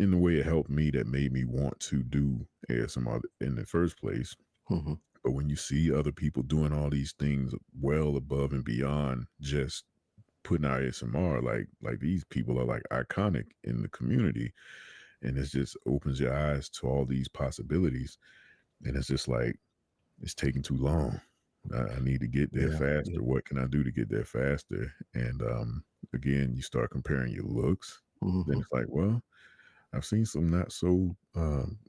Speaker 2: in the way it helped me that made me want to do ASMR in the first place.
Speaker 1: Mhm.
Speaker 2: But when you see other people doing all these things well above and beyond just putting out ASMR, like these people are like iconic in the community, and it just opens your eyes to all these possibilities. And it's just like it's taking too long. I need to get there
Speaker 1: Yeah, yeah.
Speaker 2: faster. What can I do to get there faster? And again, you start comparing your looks. Then
Speaker 1: Mhm,
Speaker 2: it's like, well, I've seen some not so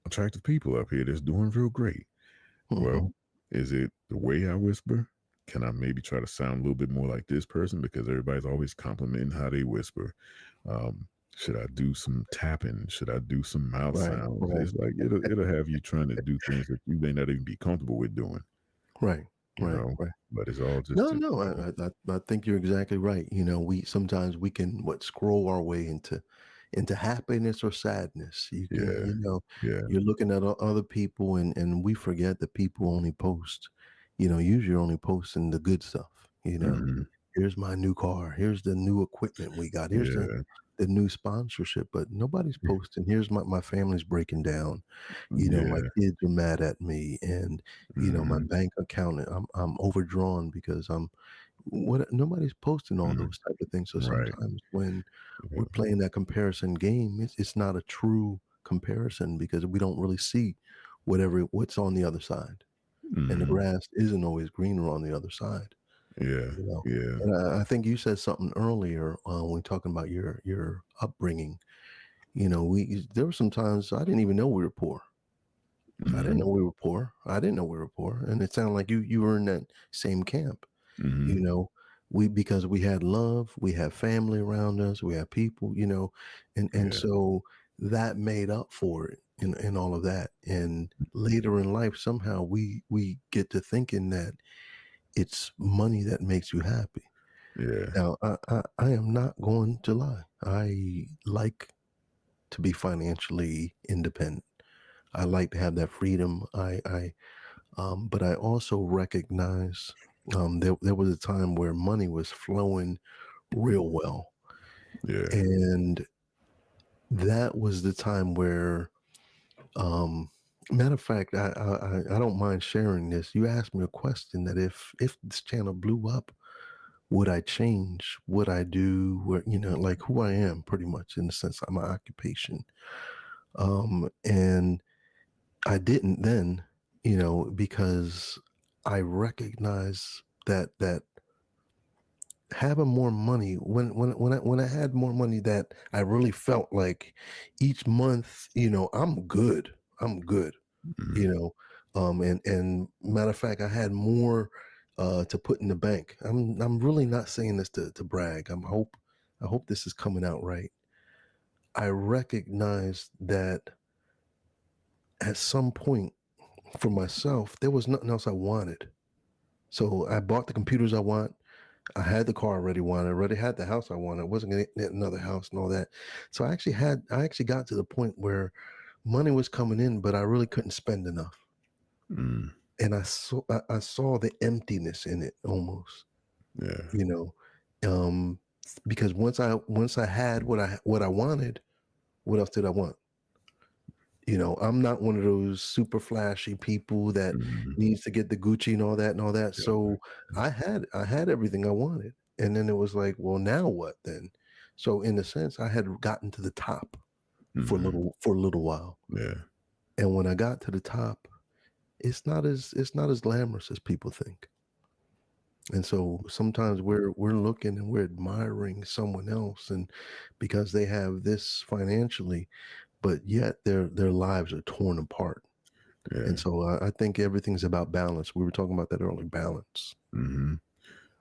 Speaker 2: attractive people up here that's doing real great.
Speaker 1: mhm.
Speaker 2: Well, is it the way I whisper? Can I maybe try to sound a little bit more like this person because everybody's always complimenting how they whisper? Should I do some tapping? Should I do some mouth
Speaker 1: Right,
Speaker 2: sounds?
Speaker 1: right.
Speaker 2: It's like it'll have you trying to do things that you may not even be comfortable with doing,
Speaker 1: Right,
Speaker 2: you
Speaker 1: right,
Speaker 2: know.
Speaker 1: right.
Speaker 2: But it's all just
Speaker 1: No,
Speaker 2: to
Speaker 1: no, I think you're exactly right. We sometimes we can scroll our way into happiness or sadness. You can,
Speaker 2: yeah, yeah,
Speaker 1: you're looking at other people and we forget that people only post, usually only posting the good stuff.
Speaker 2: hmm,
Speaker 1: Here's my new car. Here's the new equipment we got. Here's
Speaker 2: yeah,
Speaker 1: the new sponsorship, but nobody's posting. Here's my family's breaking down. My
Speaker 2: yeah,
Speaker 1: kids are mad at me, and my
Speaker 2: hmm,
Speaker 1: bank account. I'm overdrawn because I'm what nobody's posting all
Speaker 2: hmm,
Speaker 1: those type of things. So
Speaker 2: right,
Speaker 1: sometimes when we're
Speaker 2: yeah,
Speaker 1: playing that comparison game, it's not a true comparison because we don't really see what's on the other side. And the
Speaker 2: hmm,
Speaker 1: grass isn't always greener on the other side.
Speaker 2: yeah,
Speaker 1: You know,
Speaker 2: yeah,
Speaker 1: and I think you said something earlier when talking about your upbringing. We there were some times I didn't even know we were poor. I didn't
Speaker 2: hmm,
Speaker 1: know we were poor. I didn't know we were poor, and it sounded like you were in that same camp.
Speaker 2: hmm,
Speaker 1: You know, we because we had love, we had family around us, we had people. And
Speaker 2: yeah,
Speaker 1: so that made up for it in all of that. And later in life, somehow we get to thinking that it's money that makes you happy.
Speaker 2: yeah,
Speaker 1: Now, I am not going to lie. I like to be financially independent. I like to have that freedom. But I also recognize there was a time where money was flowing real well,
Speaker 2: yeah,
Speaker 1: and that was the time where, um, matter of fact, I don't mind sharing this. You asked me a question that if this channel blew up, would I change? Would I do what, like who I am pretty much in the sense of my occupation? And I didn't then, because I recognize that having more money when I had more money that I really felt like each month, I'm good. I'm good.
Speaker 2: mhm,
Speaker 1: you know and matter of fact, I had more to put in the bank. I'm really not saying this to brag. I hope this is coming out right. I recognize that at some point for myself there was nothing else I wanted, so I bought the computers I want. I had the car I already wanted. I already had the house I wanted. I wasn't gonna get another house and all that. So I actually got to the point where money was coming in, but I really couldn't spend enough.
Speaker 2: mm,
Speaker 1: And I saw the emptiness in it almost,
Speaker 2: yeah,
Speaker 1: you know. Um because once I had what I wanted, what else did I want? I'm not one of those super flashy people that
Speaker 2: mhm,
Speaker 1: needs to get the Gucci and all that and all that.
Speaker 2: yeah,
Speaker 1: So I had everything I wanted. And then it was like, well, now what then? So in a sense, I had gotten to the top
Speaker 2: mhm,
Speaker 1: for a little while.
Speaker 2: yeah,
Speaker 1: And when I got to the top, it's not as glamorous as people think. And so sometimes we're looking and we're admiring someone else and because they have this financially, but yet their lives are torn apart. And
Speaker 2: yeah,
Speaker 1: so I think everything's about balance. We were talking about that earlier, balance.
Speaker 2: mhm,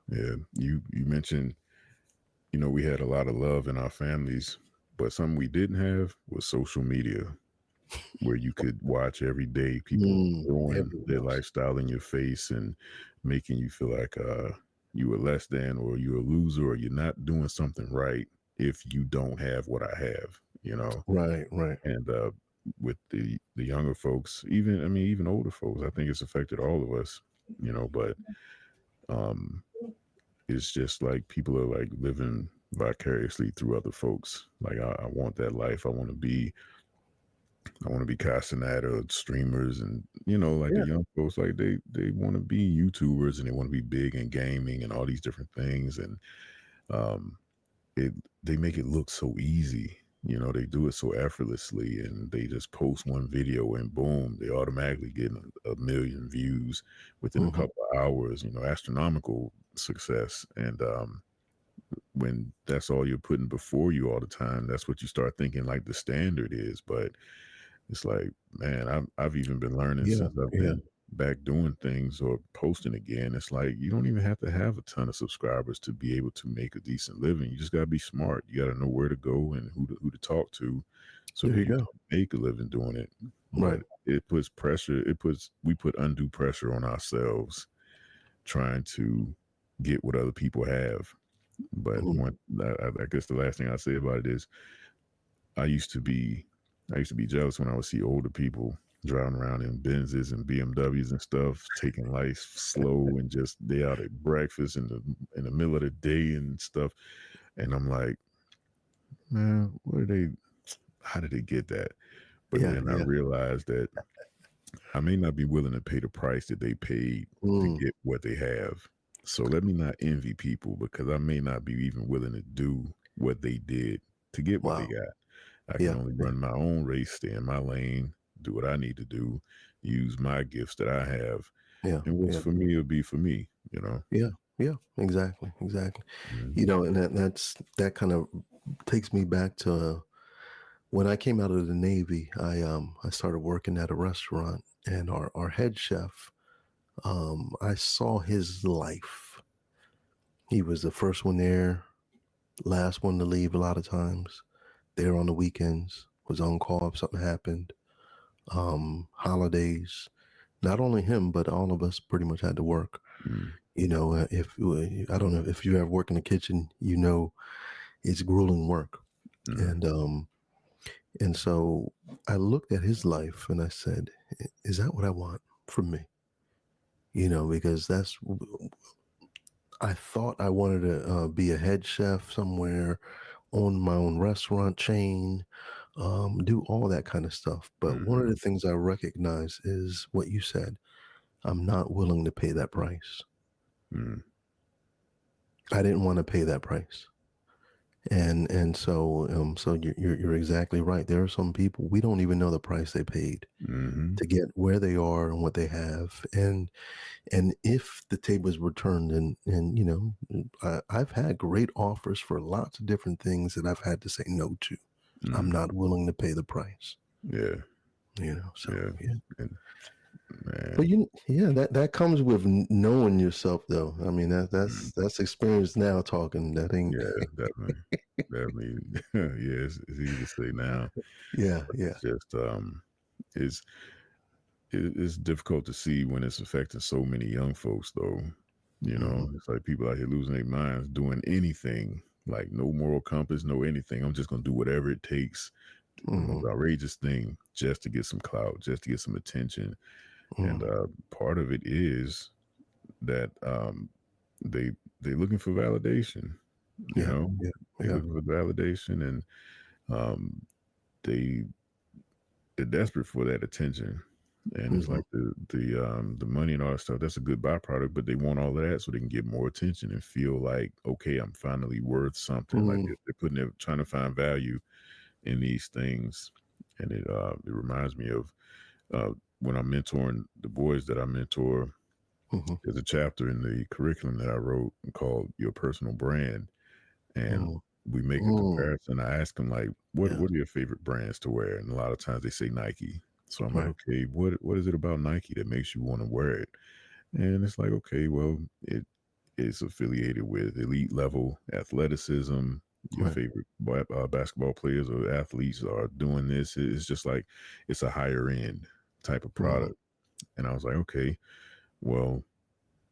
Speaker 2: yeah. You mentioned, we had a lot of love in our families, but something we didn't have was social media. where you could watch every day people
Speaker 1: Mm,
Speaker 2: throwing
Speaker 1: everyone
Speaker 2: their
Speaker 1: else.
Speaker 2: lifestyle in your face and making you feel like you were less than, or you're a loser, or you're not doing something right if you don't have what I have, you know.
Speaker 1: Right, right.
Speaker 2: And with the younger folks, even I mean even older folks, I think it's affected all of us, you know. But um it's just like people are like living vicariously through other folks. Like I want that life. I want to be Castaneda streamers, and you know, like the
Speaker 1: Yeah,
Speaker 2: young folks, like they want to be YouTubers and they want to be big in gaming and all these different things, and um, it they make it look so easy. You know, they do it so effortlessly, and they just post one video and boom, they automatically get a million views within a
Speaker 1: mhm.
Speaker 2: couple of hours. You know, astronomical success, and when that's all you're putting before you all the time, that's what you start thinking like the standard is. But it's like, man, I've even been learning
Speaker 1: Yeah,
Speaker 2: since I've
Speaker 1: yeah.
Speaker 2: been back doing things or posting again. It's like you don't even have to have a ton of subscribers to be able to make a decent living. You just gotta be smart. You gotta know where to go and who to talk to, so
Speaker 1: There
Speaker 2: that
Speaker 1: you
Speaker 2: you
Speaker 1: go.
Speaker 2: can make a living doing it.
Speaker 1: Right.
Speaker 2: But it puts pressure. We put undue pressure on ourselves trying to get what other people have. But
Speaker 1: Mhm.
Speaker 2: I guess the last thing I say about it is I used to be I used to be jealous when I would see older people driving around in Benzes and BMWs and stuff, taking life slow and just they out at breakfast in the middle of the day and stuff. And I'm like, man, what are they? How did they get that? But
Speaker 1: Yeah,
Speaker 2: then I
Speaker 1: yeah.
Speaker 2: realized that I may not be willing to pay the price that they paid to
Speaker 1: Mm.
Speaker 2: get what they have. So let me not envy people because I may not be even willing to do what they did to get what they
Speaker 1: Wow.
Speaker 2: got. I can
Speaker 1: Yeah,
Speaker 2: only
Speaker 1: yeah,
Speaker 2: run my own race, stay in my lane, do what I need to do, use my gifts that I have.
Speaker 1: yeah,
Speaker 2: And what's
Speaker 1: yeah,
Speaker 2: for me will be for me, you know?
Speaker 1: yeah, yeah. Exactly, exactly.
Speaker 2: Mhm.
Speaker 1: You know, and that kind of takes me back to when I came out of the Navy. I started working at a restaurant, and our head chef, I saw his life. He was the first one there, last one to leave a lot of times. There on the weekends, was on call if something happened. Holidays. Not only him, but all of us pretty much had to work.
Speaker 2: Mm,
Speaker 1: You know, if I don't know if you ever work in the kitchen, you know it's grueling work.
Speaker 2: mhm,
Speaker 1: And so I looked at his life and I said, "Is that what I want for me?" You know, because I thought I wanted to be a head chef somewhere, own my own restaurant chain, do all that kind of stuff. But one of
Speaker 2: mhm,
Speaker 1: the things I recognize is what you said. I'm not willing to pay that price.
Speaker 2: mm,
Speaker 1: I didn't want to pay that price. And so so you're exactly right. There are some people we don't even know the price they paid
Speaker 2: mhm,
Speaker 1: to get where they are and what they have. And if the tables were turned, and you know, I've had great offers for lots of different things that I've had to say no to. I'm
Speaker 2: mm.
Speaker 1: not willing to pay the price.
Speaker 2: Yeah,
Speaker 1: You know, so
Speaker 2: yeah.
Speaker 1: yeah.
Speaker 2: And
Speaker 1: But
Speaker 2: man,
Speaker 1: you, yeah, that comes with knowing yourself, though. I mean,
Speaker 2: mm,
Speaker 1: that's experience now talking. That ain't.
Speaker 2: yeah, definitely. Definitely. Yeah, it's easy to say now.
Speaker 1: Yeah,
Speaker 2: But
Speaker 1: yeah.
Speaker 2: it's just it's it's difficult to see when it's affecting so many young folks though. You
Speaker 1: Hmm.
Speaker 2: know, it's like people out here losing their minds doing anything, like no moral compass, no anything. I'm just gonna do whatever it takes, the most
Speaker 1: Hmm.
Speaker 2: outrageous thing just to get some clout, just to get some attention. And
Speaker 1: Hmm.
Speaker 2: part of it is that they they looking for validation, you
Speaker 1: Yeah,
Speaker 2: know.
Speaker 1: yeah,
Speaker 2: They
Speaker 1: yeah.
Speaker 2: looking for validation and um they they're desperate for that attention. And it's
Speaker 1: Hmm.
Speaker 2: like the money and all that stuff, that's a good byproduct, but they want all of that so they can get more attention and feel like, okay, I'm finally worth something. Like
Speaker 1: Hmm.
Speaker 2: they're putting their trying to find value in these things. And it reminds me of when I'm mentoring the boys that I mentor,
Speaker 1: Hmm.
Speaker 2: there's a chapter in the curriculum that I wrote called Your Personal Brand. And
Speaker 1: Hmm.
Speaker 2: we make a
Speaker 1: Mm.
Speaker 2: comparison. I ask them like,
Speaker 1: Yeah.
Speaker 2: what are your favorite brands to wear? And a lot of times they say Nike. So I'm like,
Speaker 1: Right.
Speaker 2: okay, what is it about Nike that makes you want to wear it? And it's like, okay, well, it is affiliated with elite level athleticism. your
Speaker 1: Right.
Speaker 2: favorite basketball players or athletes are doing this. It's just like it's a higher end type of
Speaker 1: Mhm.
Speaker 2: product. And I was like, okay, well,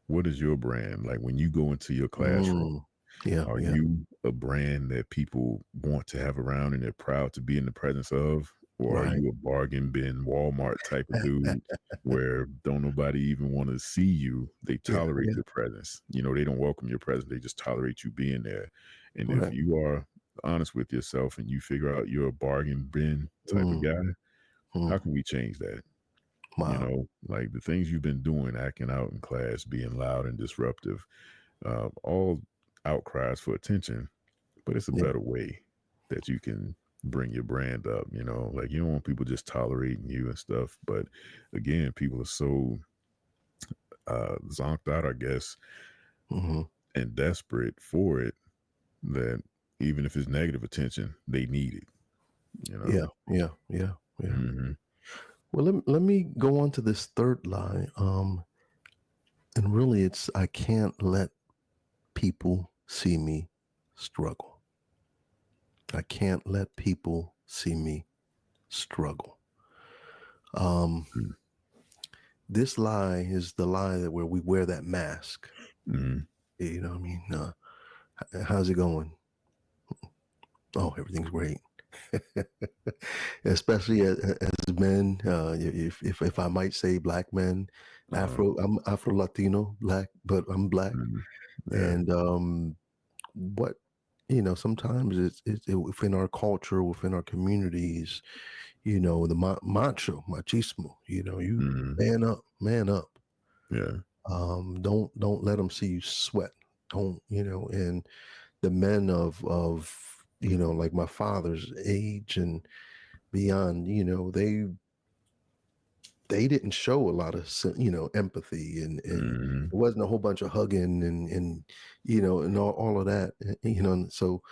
Speaker 2: what is your brand? Like when you go into your classroom,
Speaker 1: Mm. Yeah,
Speaker 2: are
Speaker 1: yeah.
Speaker 2: you a brand that people want to have around and they're proud to be in the presence of? Or are
Speaker 1: Right.
Speaker 2: you a bargain bin Walmart type of dude where don't nobody even want to see you? They
Speaker 1: Yeah,
Speaker 2: tolerate
Speaker 1: yeah.
Speaker 2: your presence. You know, they don't welcome your presence. They just tolerate you being there. And if
Speaker 1: Right.
Speaker 2: you are honest with yourself and you figure out you're a bargain bin type of
Speaker 1: Mm.
Speaker 2: guy, how
Speaker 1: Mm.
Speaker 2: can we change that? You
Speaker 1: Wow.
Speaker 2: know, like the things you've been doing, acting out in class, being loud and disruptive, all outcries for attention, but it's a
Speaker 1: Yeah.
Speaker 2: better way that you can bring your brand up. You know, like you don't want people just tolerating you and stuff. But again, people are so zonked out, I guess,
Speaker 1: Mhm.
Speaker 2: and desperate for it that even if it's negative attention, they need it. You
Speaker 1: Yeah,
Speaker 2: know.
Speaker 1: yeah, yeah, yeah.
Speaker 2: Hmm.
Speaker 1: Well, let me go on to this third lie. And really, it's I can't let people see me struggle. I can't let people see me struggle. Um, this lie is the lie that where we wear that mask.
Speaker 2: Hmm.
Speaker 1: You know, what I mean, how's it going? Oh, everything's great. Especially as men, if I might say black men,
Speaker 2: Uh,
Speaker 1: I'm Afro Latino black, but I'm black,
Speaker 2: mhm. Yeah.
Speaker 1: and what sometimes within our culture, within our communities, the macho machismo, you
Speaker 2: Hmm.
Speaker 1: man up,
Speaker 2: Yeah.
Speaker 1: don't let them see you sweat, don't, and the men of like my father's age and beyond, they didn't show a lot of empathy, and
Speaker 2: Hmm.
Speaker 1: it wasn't a whole bunch of hugging and and all of that, and so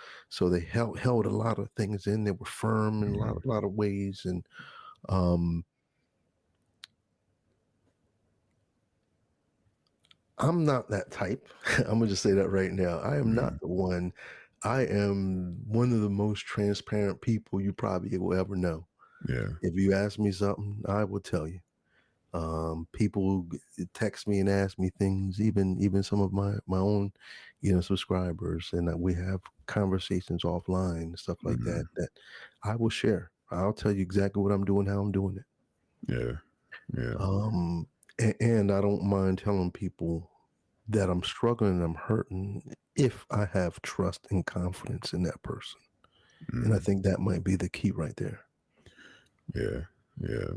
Speaker 1: they held a lot of things in. They were firm in a
Speaker 2: Hmm.
Speaker 1: lot of ways, and um I'm not that type. I'm gonna just say that right now. I am not
Speaker 2: Hmm.
Speaker 1: the one. I am one of the most transparent people you probably will ever know.
Speaker 2: Yeah.
Speaker 1: If you ask me something, I will tell you. People text me and ask me things, even some of my own, subscribers, and we have conversations offline and stuff like that.
Speaker 2: Hmm.
Speaker 1: That I will share. I'll tell you exactly what I'm doing, how I'm doing it.
Speaker 2: Yeah. Yeah.
Speaker 1: And I don't mind telling people that I'm struggling and I'm hurting if I have trust and confidence in that person. And I
Speaker 2: Mm.
Speaker 1: think that might be the key right there.
Speaker 2: Yeah. Yeah.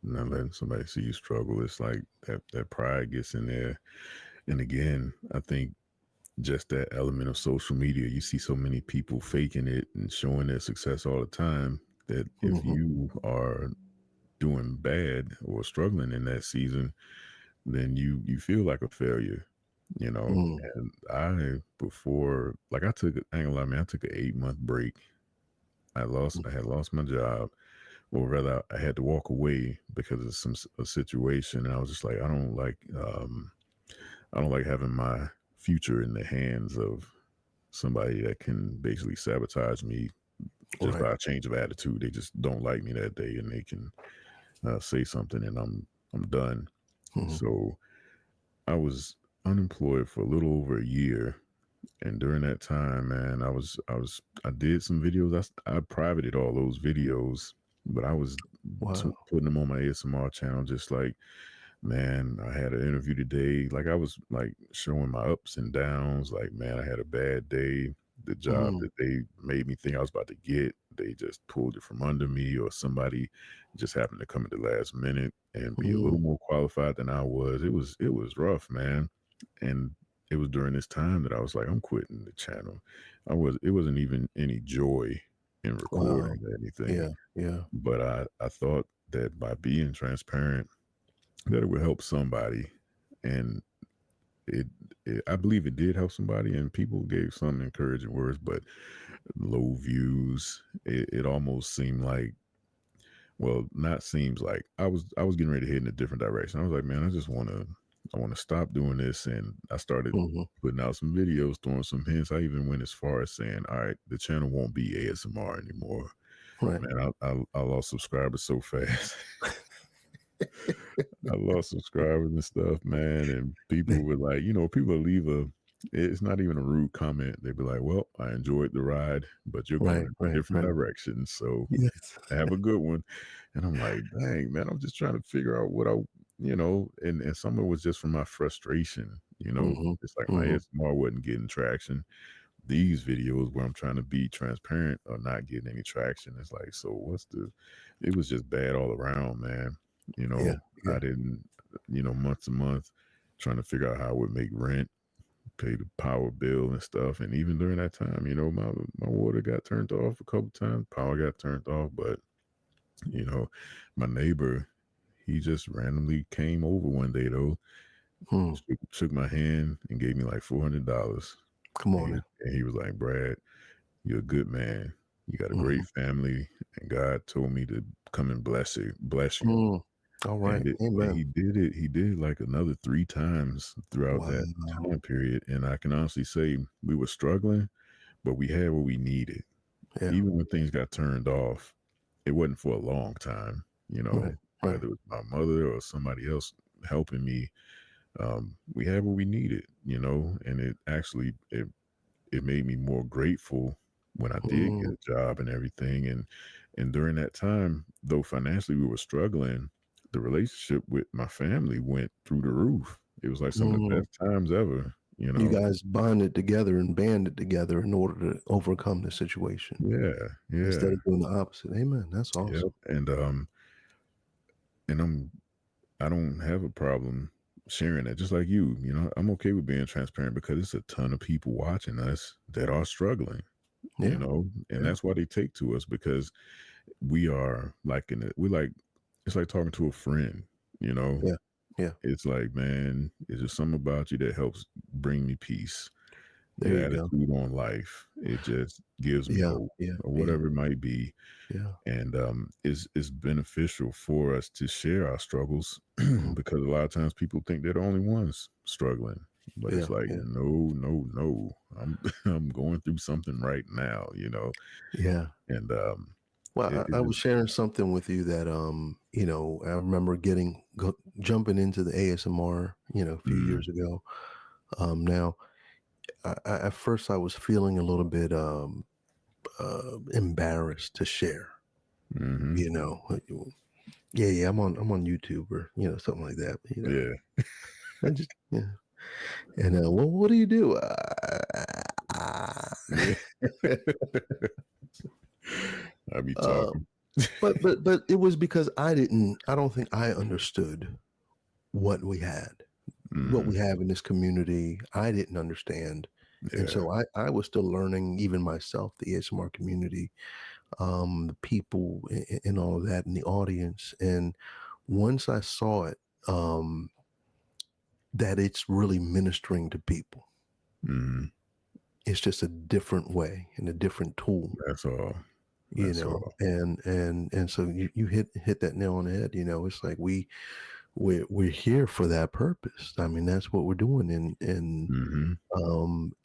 Speaker 2: Not letting somebody see you struggle. It's like that pride gets in there. And again, I think just that element of social media, you see so many people faking it and showing their success all the time that if
Speaker 1: Hmm.
Speaker 2: you are doing bad or struggling in that season, then you feel like a failure, you know.
Speaker 1: Mm.
Speaker 2: And I before like I ain't gonna lie, man, I took an 8 month break. I had lost my job, or rather I had to walk away because of a situation, and I was just like, I don't like having my future in the hands of somebody that can basically sabotage me just
Speaker 1: Right.
Speaker 2: by a change of attitude. They just don't like me that day, and they can say something, and I'm done.
Speaker 1: Hmm.
Speaker 2: So I was unemployed for a little over a year, and during that time, man, I did some videos. I privated all those videos, but I was
Speaker 1: Wow.
Speaker 2: putting them on my ASMR channel, just like, man, I had an interview today. Like I was like showing my ups and downs. Like, man, I had a bad day. The job
Speaker 1: Mm.
Speaker 2: that they made me think I was about to get, they just pulled it from under me, or somebody just happened to come at the last minute and be a little
Speaker 1: Mm.
Speaker 2: more qualified than I was. It was rough, man. And it was during this time that I was like, I'm quitting the channel. It wasn't even any joy in
Speaker 1: Wow.
Speaker 2: recording or anything.
Speaker 1: Yeah. Yeah.
Speaker 2: But I thought that by being transparent, that it would help somebody. And it, I believe it did help somebody, and people gave some encouraging words, but low views, it almost seemed like, well, not seems like, I was getting ready to head in a different direction. I was like, man, I want to stop doing this. And I started
Speaker 1: Mhm.
Speaker 2: putting out some videos, throwing some hints. I even went as far as saying, all right, the channel won't be ASMR anymore.
Speaker 1: Right.
Speaker 2: Man, I lost subscribers so fast. I lost subscribers and stuff, man. And people were like, people leave it's not even a rude comment. They'd be like, well, I enjoyed the ride, but you're going
Speaker 1: Right,
Speaker 2: in a
Speaker 1: right,
Speaker 2: different
Speaker 1: right.
Speaker 2: direction. So
Speaker 1: Yes.
Speaker 2: have a good one. And I'm like, dang, man, I'm just trying to figure out and some of it was just from my frustration,
Speaker 1: Mhm.
Speaker 2: it's like my
Speaker 1: Mhm.
Speaker 2: ASMR wasn't getting traction. These videos where I'm trying to be transparent are not getting any traction. It's like, so it was just bad all around, man.
Speaker 1: Yeah,
Speaker 2: I
Speaker 1: yeah.
Speaker 2: didn't, month to month trying to figure out how I would make rent, pay the power bill and stuff. And even during that time, my water got turned off a couple times, power got turned off, but you know, my neighbor, he just randomly came over one day though,
Speaker 1: Mm.
Speaker 2: shook my hand and gave me like $400.
Speaker 1: Come
Speaker 2: And
Speaker 1: on now.
Speaker 2: he was like, Brad, you're a good man. You got a
Speaker 1: Mhm.
Speaker 2: great family, and God told me to come and bless you.
Speaker 1: Mm. All right.
Speaker 2: And
Speaker 1: Amen.
Speaker 2: he did it. He did it like another 3 times throughout that
Speaker 1: Wow.
Speaker 2: time period. And I can honestly say we were struggling, but we had what we needed.
Speaker 1: Yeah.
Speaker 2: Even when things got turned off, it wasn't for a long time,
Speaker 1: Right, right.
Speaker 2: whether it was my mother or somebody else helping me. We had what we needed, and it made me more grateful when I did get
Speaker 1: Mm.
Speaker 2: a job and everything. And during that time, though financially we were struggling, the relationship with my family went through the roof. It was like some of the
Speaker 1: Mm.
Speaker 2: best times ever,
Speaker 1: You guys bonded together and banded together in order to overcome the situation
Speaker 2: Yeah,
Speaker 1: instead
Speaker 2: yeah,
Speaker 1: of doing the opposite. Amen. That's
Speaker 2: yep.
Speaker 1: awesome.
Speaker 2: And I don't have a problem sharing that. Just like I'm okay with being transparent because it's a ton of people watching us that are struggling,
Speaker 1: Yeah.
Speaker 2: and
Speaker 1: Yeah.
Speaker 2: that's why they take to us because we are like we're like it's like talking to a friend, you know.
Speaker 1: Yeah. Yeah.
Speaker 2: It's like, man, it's just something about you that helps bring me peace.
Speaker 1: There
Speaker 2: Your
Speaker 1: you go.
Speaker 2: attitude on life, it just gives me
Speaker 1: Yeah.
Speaker 2: hope
Speaker 1: Yeah.
Speaker 2: or
Speaker 1: Yeah.
Speaker 2: whatever it might be.
Speaker 1: Yeah.
Speaker 2: And it's beneficial for us to share our struggles
Speaker 1: Mhm.
Speaker 2: because a lot of times people think they're the only ones struggling, but it's
Speaker 1: Yeah.
Speaker 2: like,
Speaker 1: Yeah.
Speaker 2: no, no, no, I'm I'm going through something right now,
Speaker 1: Yeah.
Speaker 2: and
Speaker 1: Well,
Speaker 2: it
Speaker 1: I was
Speaker 2: just
Speaker 1: sharing something with you that I remember jumping into the ASMR, a few
Speaker 2: mm,
Speaker 1: years ago. Now, at first I was feeling a little bit embarrassed to share.
Speaker 2: hmm
Speaker 1: You know, yeah, yeah, I'm on YouTube or something like that.
Speaker 2: yeah,
Speaker 1: I just yeah. And well, what do you do?
Speaker 2: yeah. I be
Speaker 1: uh,
Speaker 2: talking.
Speaker 1: but it was because I don't think I understood what we had. What we
Speaker 2: hmm
Speaker 1: have in this community, I didn't understand. And
Speaker 2: Yeah.
Speaker 1: so I was still learning even myself, the ASMR community, the people and all of that in the audience. And once I saw it, that it's really ministering to people.
Speaker 2: hmm
Speaker 1: It's just a different way and a different tool,
Speaker 2: That's all. That's all.
Speaker 1: and so you hit that nail on the head. It's like we're here for that purpose. I mean, that's what we're doing.
Speaker 2: hmm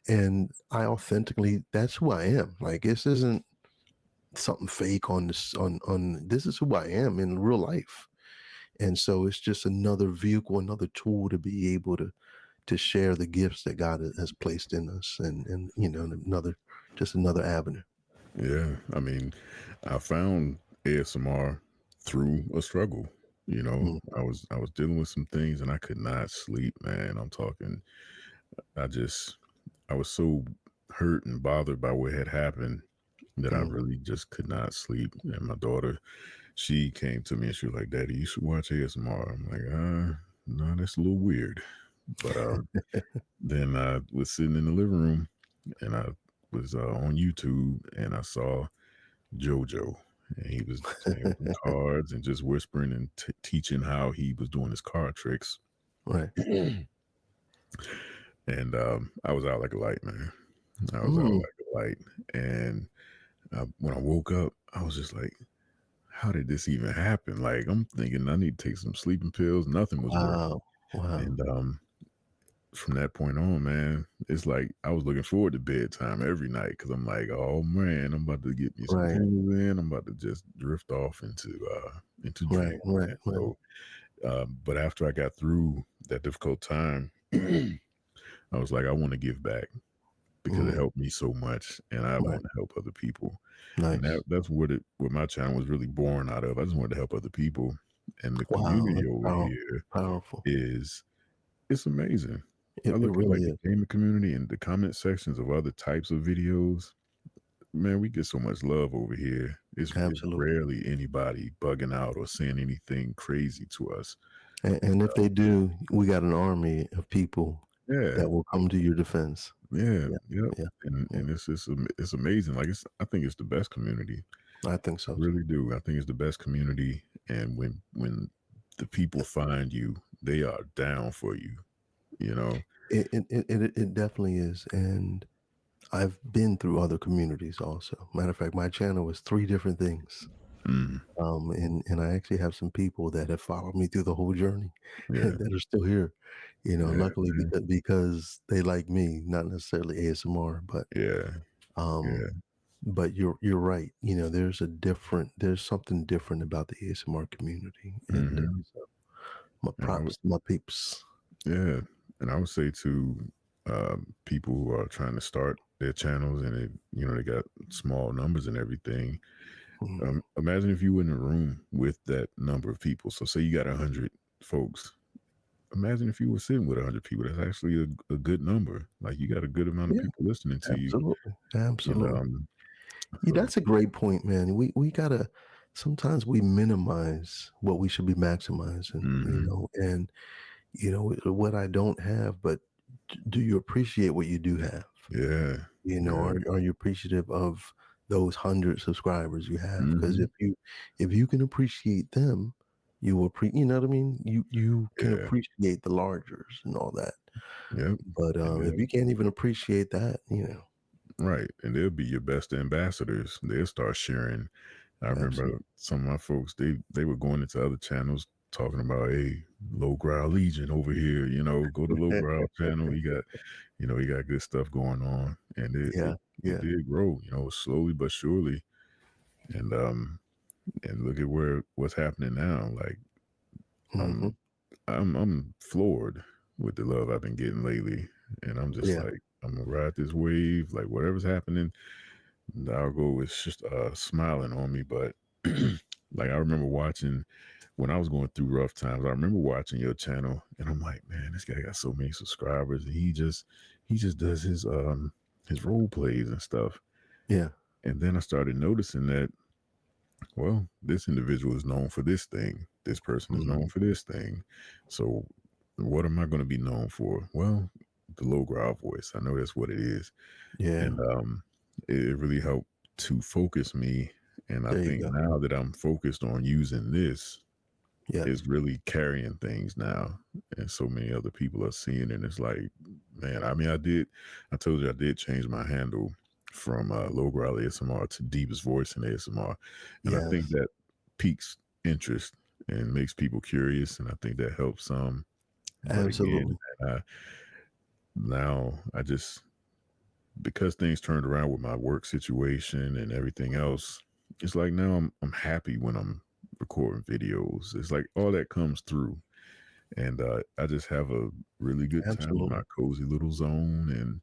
Speaker 1: And I authentically, that's who I am. Like, this isn't something fake on this, this is who I am in real life. And so it's just another vehicle, another tool to be able to share the gifts that God has placed in us, and just another avenue.
Speaker 2: Yeah. I mean, I found ASMR through a struggle.
Speaker 1: Mm.
Speaker 2: I was dealing with some things and I could not sleep, man. I'm talking I just I was so hurt and bothered by what had happened that I
Speaker 1: Mm.
Speaker 2: really just could not sleep. And my daughter, she came to me and she was like, Daddy, you should watch ASMR. I'm like, no, that's a little weird. But then I was sitting in the living room and I was on YouTube and I saw JoJo. And he was playing some cards and just whispering and teaching how he was doing his card tricks.
Speaker 1: Right.
Speaker 2: And I was out like a light, man. I was out
Speaker 1: Mm.
Speaker 2: like a light. And when I woke up, I was just like, how did this even happen? Like, I'm thinking I need to take some sleeping pills. Nothing was working.
Speaker 1: Wow. Wow.
Speaker 2: And from that point on, man, it's like I was looking forward to bedtime every night because I'm like, oh man, I'm about to get me some
Speaker 1: Right.
Speaker 2: channels in. I'm about to just drift off into
Speaker 1: Right. Right.
Speaker 2: dreamland.
Speaker 1: Right.
Speaker 2: So, but after I got through that difficult time, I was like, I want to give back because it
Speaker 1: Mm,
Speaker 2: helped me so much, and I
Speaker 1: right.
Speaker 2: want to help other people. And
Speaker 1: Nice.
Speaker 2: that's what my channel was really born out of. I just wanted to help other people, and the
Speaker 1: Wow.
Speaker 2: community
Speaker 1: That's
Speaker 2: over here
Speaker 1: powerful.
Speaker 2: is it's amazing. I
Speaker 1: It
Speaker 2: look at
Speaker 1: really
Speaker 2: like the
Speaker 1: is.
Speaker 2: gaming community and the comment sections of other types of videos. Man, we get so much love over here. It's
Speaker 1: Absolutely.
Speaker 2: rarely anybody bugging out or saying anything crazy to us.
Speaker 1: And if they do, we got an army of people
Speaker 2: Yeah,
Speaker 1: that will come to your defense.
Speaker 2: yeah,
Speaker 1: Yeah.
Speaker 2: yep.
Speaker 1: Yeah. Yeah.
Speaker 2: And it's amazing. Like I think it's the best community.
Speaker 1: I think
Speaker 2: I
Speaker 1: so too.
Speaker 2: really do. I think it's the best community. And when the people find you, they are down for you. You know.
Speaker 1: It definitely is. And I've been through other communities also. Matter of fact, my channel is three different things.
Speaker 2: Mm,
Speaker 1: And I actually have some people that have followed me through the whole journey
Speaker 2: yeah,
Speaker 1: that are still here.
Speaker 2: yeah,
Speaker 1: Luckily
Speaker 2: man.
Speaker 1: because they like me, not necessarily ASMR,
Speaker 2: Yeah,
Speaker 1: um,
Speaker 2: yeah.
Speaker 1: but you're right. There's something different about the ASMR community, and
Speaker 2: Hmm.
Speaker 1: so my
Speaker 2: And I would,
Speaker 1: props to my peeps.
Speaker 2: yeah, and I would say to people who are trying to start their channels and they got small numbers and everything.
Speaker 1: Mhm.
Speaker 2: Imagine if you were in a room with that number of people. So say you got 100 folks. Imagine if you were sitting with 100 people. That's actually a good number. Like you got a good amount of
Speaker 1: Yeah,
Speaker 2: people listening to you.
Speaker 1: absolutely,
Speaker 2: And
Speaker 1: absolutely.
Speaker 2: I
Speaker 1: Yeah,
Speaker 2: feel like,
Speaker 1: that's a great point, man. We gotta sometimes we minimize what we should be maximizing,
Speaker 2: hmm,
Speaker 1: and what I don't have, but do you appreciate what you do have?
Speaker 2: yeah, yeah,
Speaker 1: Are you appreciative of those 100 subscribers you have? Because
Speaker 2: hmm,
Speaker 1: if you can appreciate them, you will you know what I mean? You can
Speaker 2: yeah,
Speaker 1: appreciate the largers and all that.
Speaker 2: yep.
Speaker 1: But
Speaker 2: And
Speaker 1: if you can't even appreciate that,
Speaker 2: right, and they'll be your best ambassadors. They'll start sharing. I remember
Speaker 1: absolutely.
Speaker 2: some of my folks, they were going into other channels talking about, hey, Low Growl Legion over here, go to Low Growl channel. He got good stuff going on. And it
Speaker 1: Yeah,
Speaker 2: it, it
Speaker 1: yeah.
Speaker 2: did grow, slowly but surely. And and look at what's happening now. Like
Speaker 1: Mhm.
Speaker 2: I'm I'm floored with the love I've been getting lately. And I'm just
Speaker 1: Yeah,
Speaker 2: like, I'm gonna ride this wave, like whatever's happening. The algo is just smiling on me, but like I remember watching when I was going through rough times. I remember watching your channel, and I'm like, man, this guy got so many subscribers, and he just does his role plays and stuff.
Speaker 1: yeah.
Speaker 2: And then I started noticing that, well, this individual is known for this thing. This person is known
Speaker 1: Mhm.
Speaker 2: for this thing. So what am I going to be known for? Well, the low growl voice. I know that's what it is. And
Speaker 1: Yeah.
Speaker 2: it really helped to focus me. And I
Speaker 1: There you
Speaker 2: think
Speaker 1: go.
Speaker 2: now that I'm focused on using this,
Speaker 1: Yes.
Speaker 2: is really carrying things now. And so many other people are seeing it. And it's like, man, I mean, I told you I did change my handle from low growl ASMR to deepest voice in ASMR. And I think
Speaker 1: Yes.
Speaker 2: that piques interest and makes people curious. And I think that helps some. But again,
Speaker 1: Absolutely.
Speaker 2: now I just, because things turned around with my work situation and everything else, it's like now I'm happy when I'm recording videos. It's like all that comes through, and I just have a really good time in my
Speaker 1: Absolutely.
Speaker 2: cozy little zone. And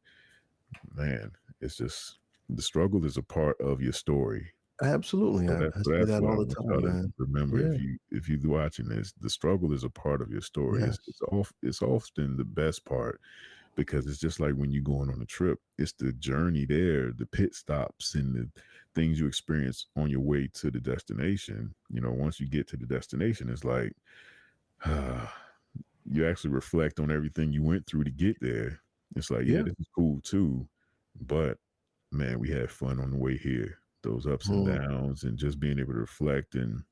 Speaker 2: man, it's just the struggle is a part of your story.
Speaker 1: Absolutely.
Speaker 2: So
Speaker 1: I say
Speaker 2: that's
Speaker 1: that
Speaker 2: what I
Speaker 1: all the
Speaker 2: want y'all
Speaker 1: time,
Speaker 2: to
Speaker 1: man.
Speaker 2: remember.
Speaker 1: Yeah.
Speaker 2: If you watching this, the struggle is a part of your story.
Speaker 1: Yes.
Speaker 2: It's often the best part because it's just like when you're going on a trip. It's the journey there, the pit stops, and the things you experience on your way to the destination. Once you get to the destination, it's like you actually reflect on everything you went through to get there. It's like, yeah,
Speaker 1: Yeah.
Speaker 2: this is cool too, but man, we had fun on the way here. Those ups and
Speaker 1: Mm.
Speaker 2: downs, and just being able to reflect and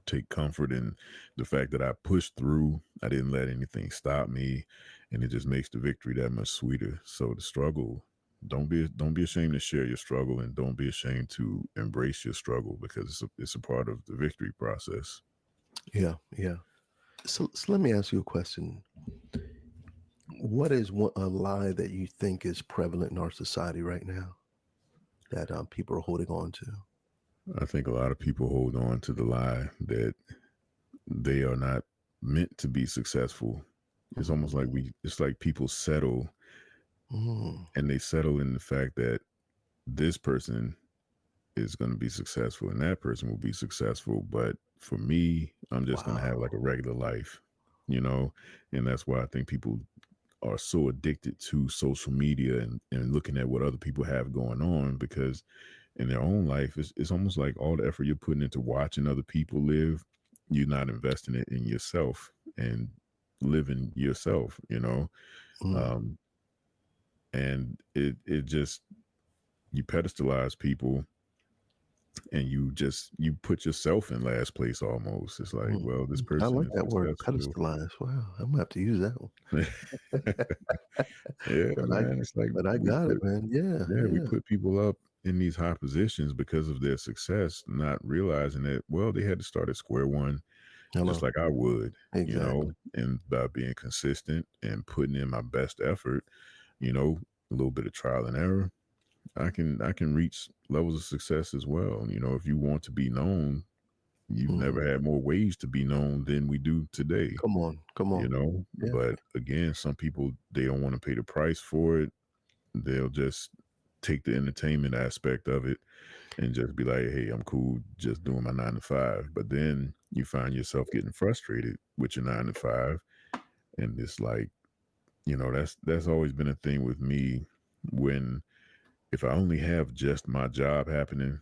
Speaker 2: take comfort in the fact that I pushed through. I didn't let anything stop me, and it just makes the victory that much sweeter. So the struggle, don't be ashamed to share your struggle, and don't be ashamed to embrace your struggle because it's a part of the victory process.
Speaker 1: Yeah. Yeah. So let me ask you a question. What is a lie that you think is prevalent in our society right now that people are holding on to?
Speaker 2: I think a lot of people hold on to the lie that they are not meant to be successful. It's almost like
Speaker 1: Mm,
Speaker 2: it's like people settle,
Speaker 1: mm,
Speaker 2: and they settle in the fact that this person is going to be successful and that person will be successful. But for me, I'm just going to have
Speaker 1: wow.
Speaker 2: like a regular life, you know? And that's why I think people are so addicted to social media and looking at what other people have going on, because in their own life, it's almost like all the effort you're putting into watching other people live, you're not investing it in yourself and living yourself, you know?
Speaker 1: Mm,
Speaker 2: Um, and it just, you pedestalize people, and you put yourself in last place almost. It's like,
Speaker 1: mm,
Speaker 2: well, this
Speaker 1: mm. I
Speaker 2: person
Speaker 1: like
Speaker 2: is
Speaker 1: that word,
Speaker 2: successful.
Speaker 1: pedestalize. Wow, I'm gonna have to use that one.
Speaker 2: Yeah,
Speaker 1: But I
Speaker 2: man. It's like
Speaker 1: but I got it, man. Yeah,
Speaker 2: we
Speaker 1: yeah.
Speaker 2: put people up in these high positions because of their success, not realizing that, well, they had to start at square one, just
Speaker 1: Hello.
Speaker 2: like I would,
Speaker 1: Exactly.
Speaker 2: and by being consistent and putting in my best effort, you know, a little bit of trial and error, I can reach levels of success as well. If you want to be known, you've
Speaker 1: Mm.
Speaker 2: never had more ways to be known than we do today,
Speaker 1: Come on, come on. Yeah.
Speaker 2: but again, some people, they don't want to pay the price for it. They'll just take the entertainment aspect of it and just be like, hey, I'm cool just doing my 9 to 5. But then you find yourself getting frustrated with your 9 to 5. And it's like, that's always been a thing with me. When If I only have just my job happening,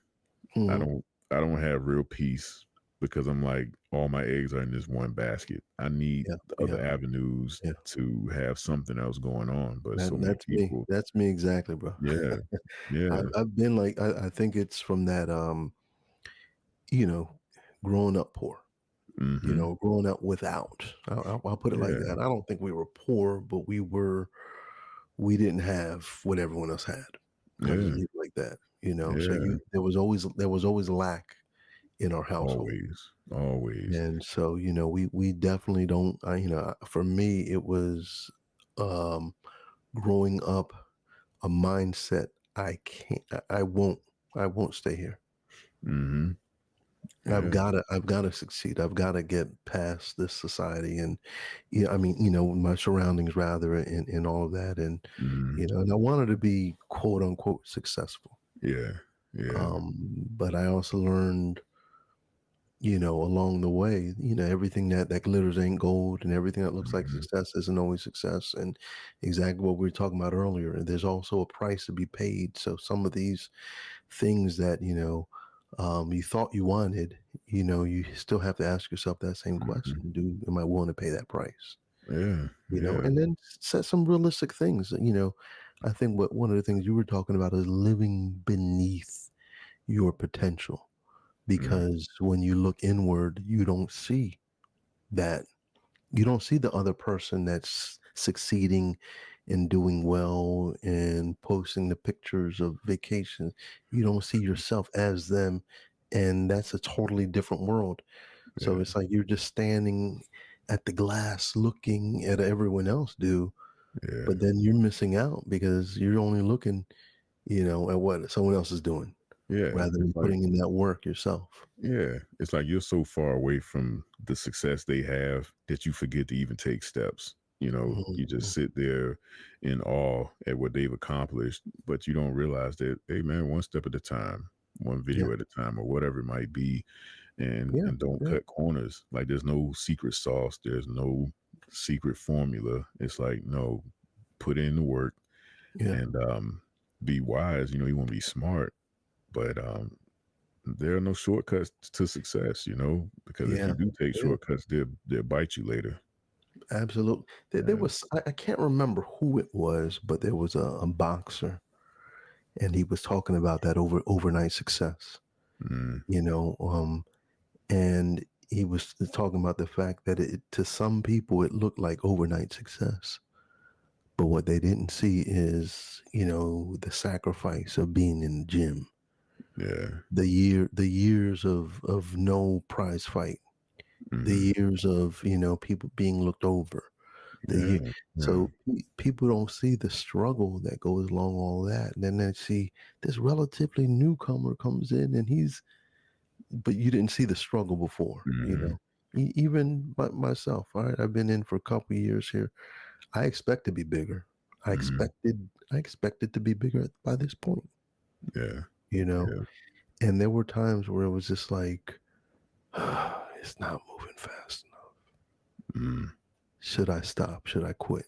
Speaker 2: I
Speaker 1: Mhm.
Speaker 2: don't I don't have real peace, because I'm like, all my eggs are in this one basket. I need
Speaker 1: Yeah,
Speaker 2: the other
Speaker 1: yeah,
Speaker 2: avenues
Speaker 1: yeah.
Speaker 2: to have something else going on. But
Speaker 1: That
Speaker 2: so many
Speaker 1: that's me.
Speaker 2: people,
Speaker 1: That's me exactly, bro.
Speaker 2: yeah, yeah,
Speaker 1: I've been like I think it's from that, you know, growing up poor,
Speaker 2: mm-hmm,
Speaker 1: growing up without. I'll put it like
Speaker 2: yeah,
Speaker 1: that. I don't think we were poor, but we didn't have what everyone else had. I'll just
Speaker 2: yeah,
Speaker 1: leave it like that, you know? So
Speaker 2: yeah,
Speaker 1: you there was always lack in our household.
Speaker 2: always, always,
Speaker 1: And so, we definitely don't for me, it was, um, growing up a mindset. I won't stay here.
Speaker 2: mm-hmm,
Speaker 1: I've
Speaker 2: yeah,
Speaker 1: gotta I've gotta succeed. I've gotta get past this society and, yeah, I mean, my surroundings rather and all of that. And,
Speaker 2: mm-hmm,
Speaker 1: and I wanted to be quote unquote successful.
Speaker 2: yeah, yeah,
Speaker 1: But I also learned, along the way, everything that glitters ain't gold, and everything that looks like
Speaker 2: mm-hmm,
Speaker 1: success isn't always success. And exactly what we were talking about earlier. And there's also a price to be paid. So some of these things that, you thought you wanted, you still have to ask yourself that same
Speaker 2: mm-hmm,
Speaker 1: question. Am I willing to pay that price?
Speaker 2: yeah, yeah,
Speaker 1: And then set some realistic things. I think what one of the things you were talking about is living beneath your potential,
Speaker 2: mm,
Speaker 1: because when you look inward, that you don't see the other person that's succeeding and doing well and posting the pictures of vacations. You don't see yourself as them, and that's a totally different world. So
Speaker 2: yeah,
Speaker 1: it's like you're just standing at the glass looking at everyone else do, but
Speaker 2: yeah,
Speaker 1: then you're missing out because you're only looking, at what someone else is doing
Speaker 2: yeah.
Speaker 1: rather
Speaker 2: It's
Speaker 1: than
Speaker 2: like,
Speaker 1: putting in that work yourself.
Speaker 2: yeah, it's like you're so far away from the success they have that you forget to even take steps. You just
Speaker 1: Mhm.
Speaker 2: sit there in awe at what they've accomplished, but you don't realize that, hey man, one step at a time, one
Speaker 1: Yeah,
Speaker 2: video at a time, or whatever it might be, and
Speaker 1: yeah,
Speaker 2: don't
Speaker 1: yeah,
Speaker 2: cut corners. Like, there's no secret sauce, there's no secret formula. It's like, no, put in the work,
Speaker 1: yeah,
Speaker 2: and be wise. You want to be smart, but there are no shortcuts to success, because if
Speaker 1: yeah,
Speaker 2: you do take
Speaker 1: yeah.
Speaker 2: shortcuts, they'll bite you later.
Speaker 1: Absolutely. There
Speaker 2: Yeah.
Speaker 1: was I can't remember who it was, but there was a boxer, and he was talking about that overnight success.
Speaker 2: Mm,
Speaker 1: You know, and he was talking about the fact that to some people it looked like overnight success, but what they didn't see is the sacrifice of being in the gym,
Speaker 2: yeah.
Speaker 1: the years of no prize fight, the
Speaker 2: Mhm.
Speaker 1: years of, people being looked over, the year.
Speaker 2: Yeah, yeah.
Speaker 1: So people don't see the struggle that goes along all that. And then they see this relatively newcomer comes in and but you didn't see the struggle before,
Speaker 2: Mhm,
Speaker 1: Even myself, all right, I've been in for a couple of years here. I expect to be bigger.
Speaker 2: mhm.
Speaker 1: I expected to be bigger by this point,
Speaker 2: Yeah,
Speaker 1: you know.
Speaker 2: yeah.
Speaker 1: And there were times where it was just like, it's not moving fast enough.
Speaker 2: Mm,
Speaker 1: Should I stop? Should I quit?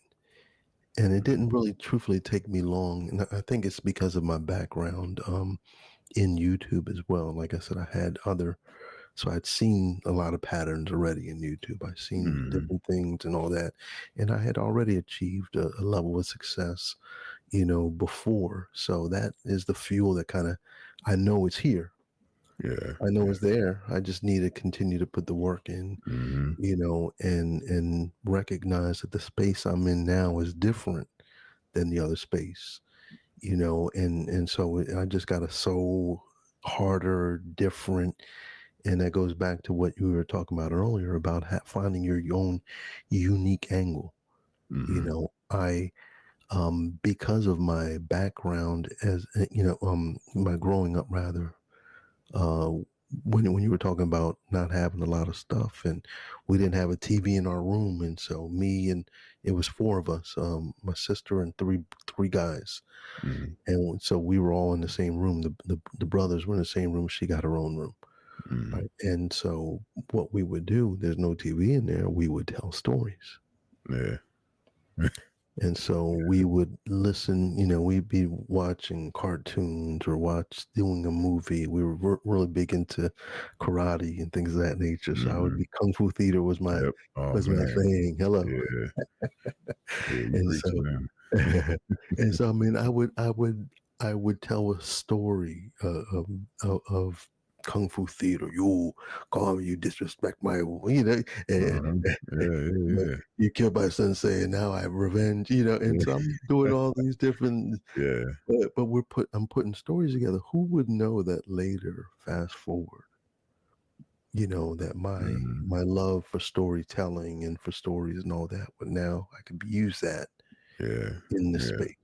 Speaker 1: And it
Speaker 2: mm,
Speaker 1: didn't really truthfully take me long. And I think it's because of my background in YouTube as well. Like I said, I had so I'd seen a lot of patterns already in YouTube. I'd seen
Speaker 2: mhm.
Speaker 1: different things and all that. And I had already achieved a level of success, before. So that is the fuel that I know it's here.
Speaker 2: Yeah,
Speaker 1: I know
Speaker 2: yeah.
Speaker 1: it's there. I just need to continue to put the work in,
Speaker 2: Mhm.
Speaker 1: and recognize that the space I'm in now is different than the other space, and so I just got to soul harder, different, and that goes back to what you were talking about earlier about finding your own unique angle.
Speaker 2: Mhm.
Speaker 1: I because of my background as my growing up rather, uh, when you were talking about not having a lot of stuff, and we didn't have a TV in our room, and so me and it was four of us, my sister and three guys,
Speaker 2: Mhm.
Speaker 1: and so we were all in the same room. The brothers were in the same room. She got her own room,
Speaker 2: Mhm.
Speaker 1: right? And so what we would do, there's no TV in there. We would tell stories.
Speaker 2: Yeah.
Speaker 1: And so we would listen, we'd be watching cartoons or doing a movie. We were really big into karate and things of that nature. So I would
Speaker 2: Mhm.
Speaker 1: be Kung Fu Theater
Speaker 2: Yep. Oh,
Speaker 1: was my
Speaker 2: man.
Speaker 1: thing. Hello.
Speaker 2: Yeah. Yeah, you
Speaker 1: And
Speaker 2: preaching
Speaker 1: so,
Speaker 2: now.
Speaker 1: and so, I mean, I would tell a story of Kung Fu Theater. You call me, you disrespect my, and,
Speaker 2: Uh-huh. Yeah,
Speaker 1: but
Speaker 2: yeah,
Speaker 1: you killed my sensei, and now I have revenge. And
Speaker 2: yeah.
Speaker 1: so I'm doing all these different,
Speaker 2: Yeah.
Speaker 1: but I'm putting stories together. Who would know that later? Fast forward, that
Speaker 2: Mhm.
Speaker 1: my love for storytelling and for stories and all that, but now I could use that
Speaker 2: Yeah.
Speaker 1: in the
Speaker 2: Yeah.
Speaker 1: space,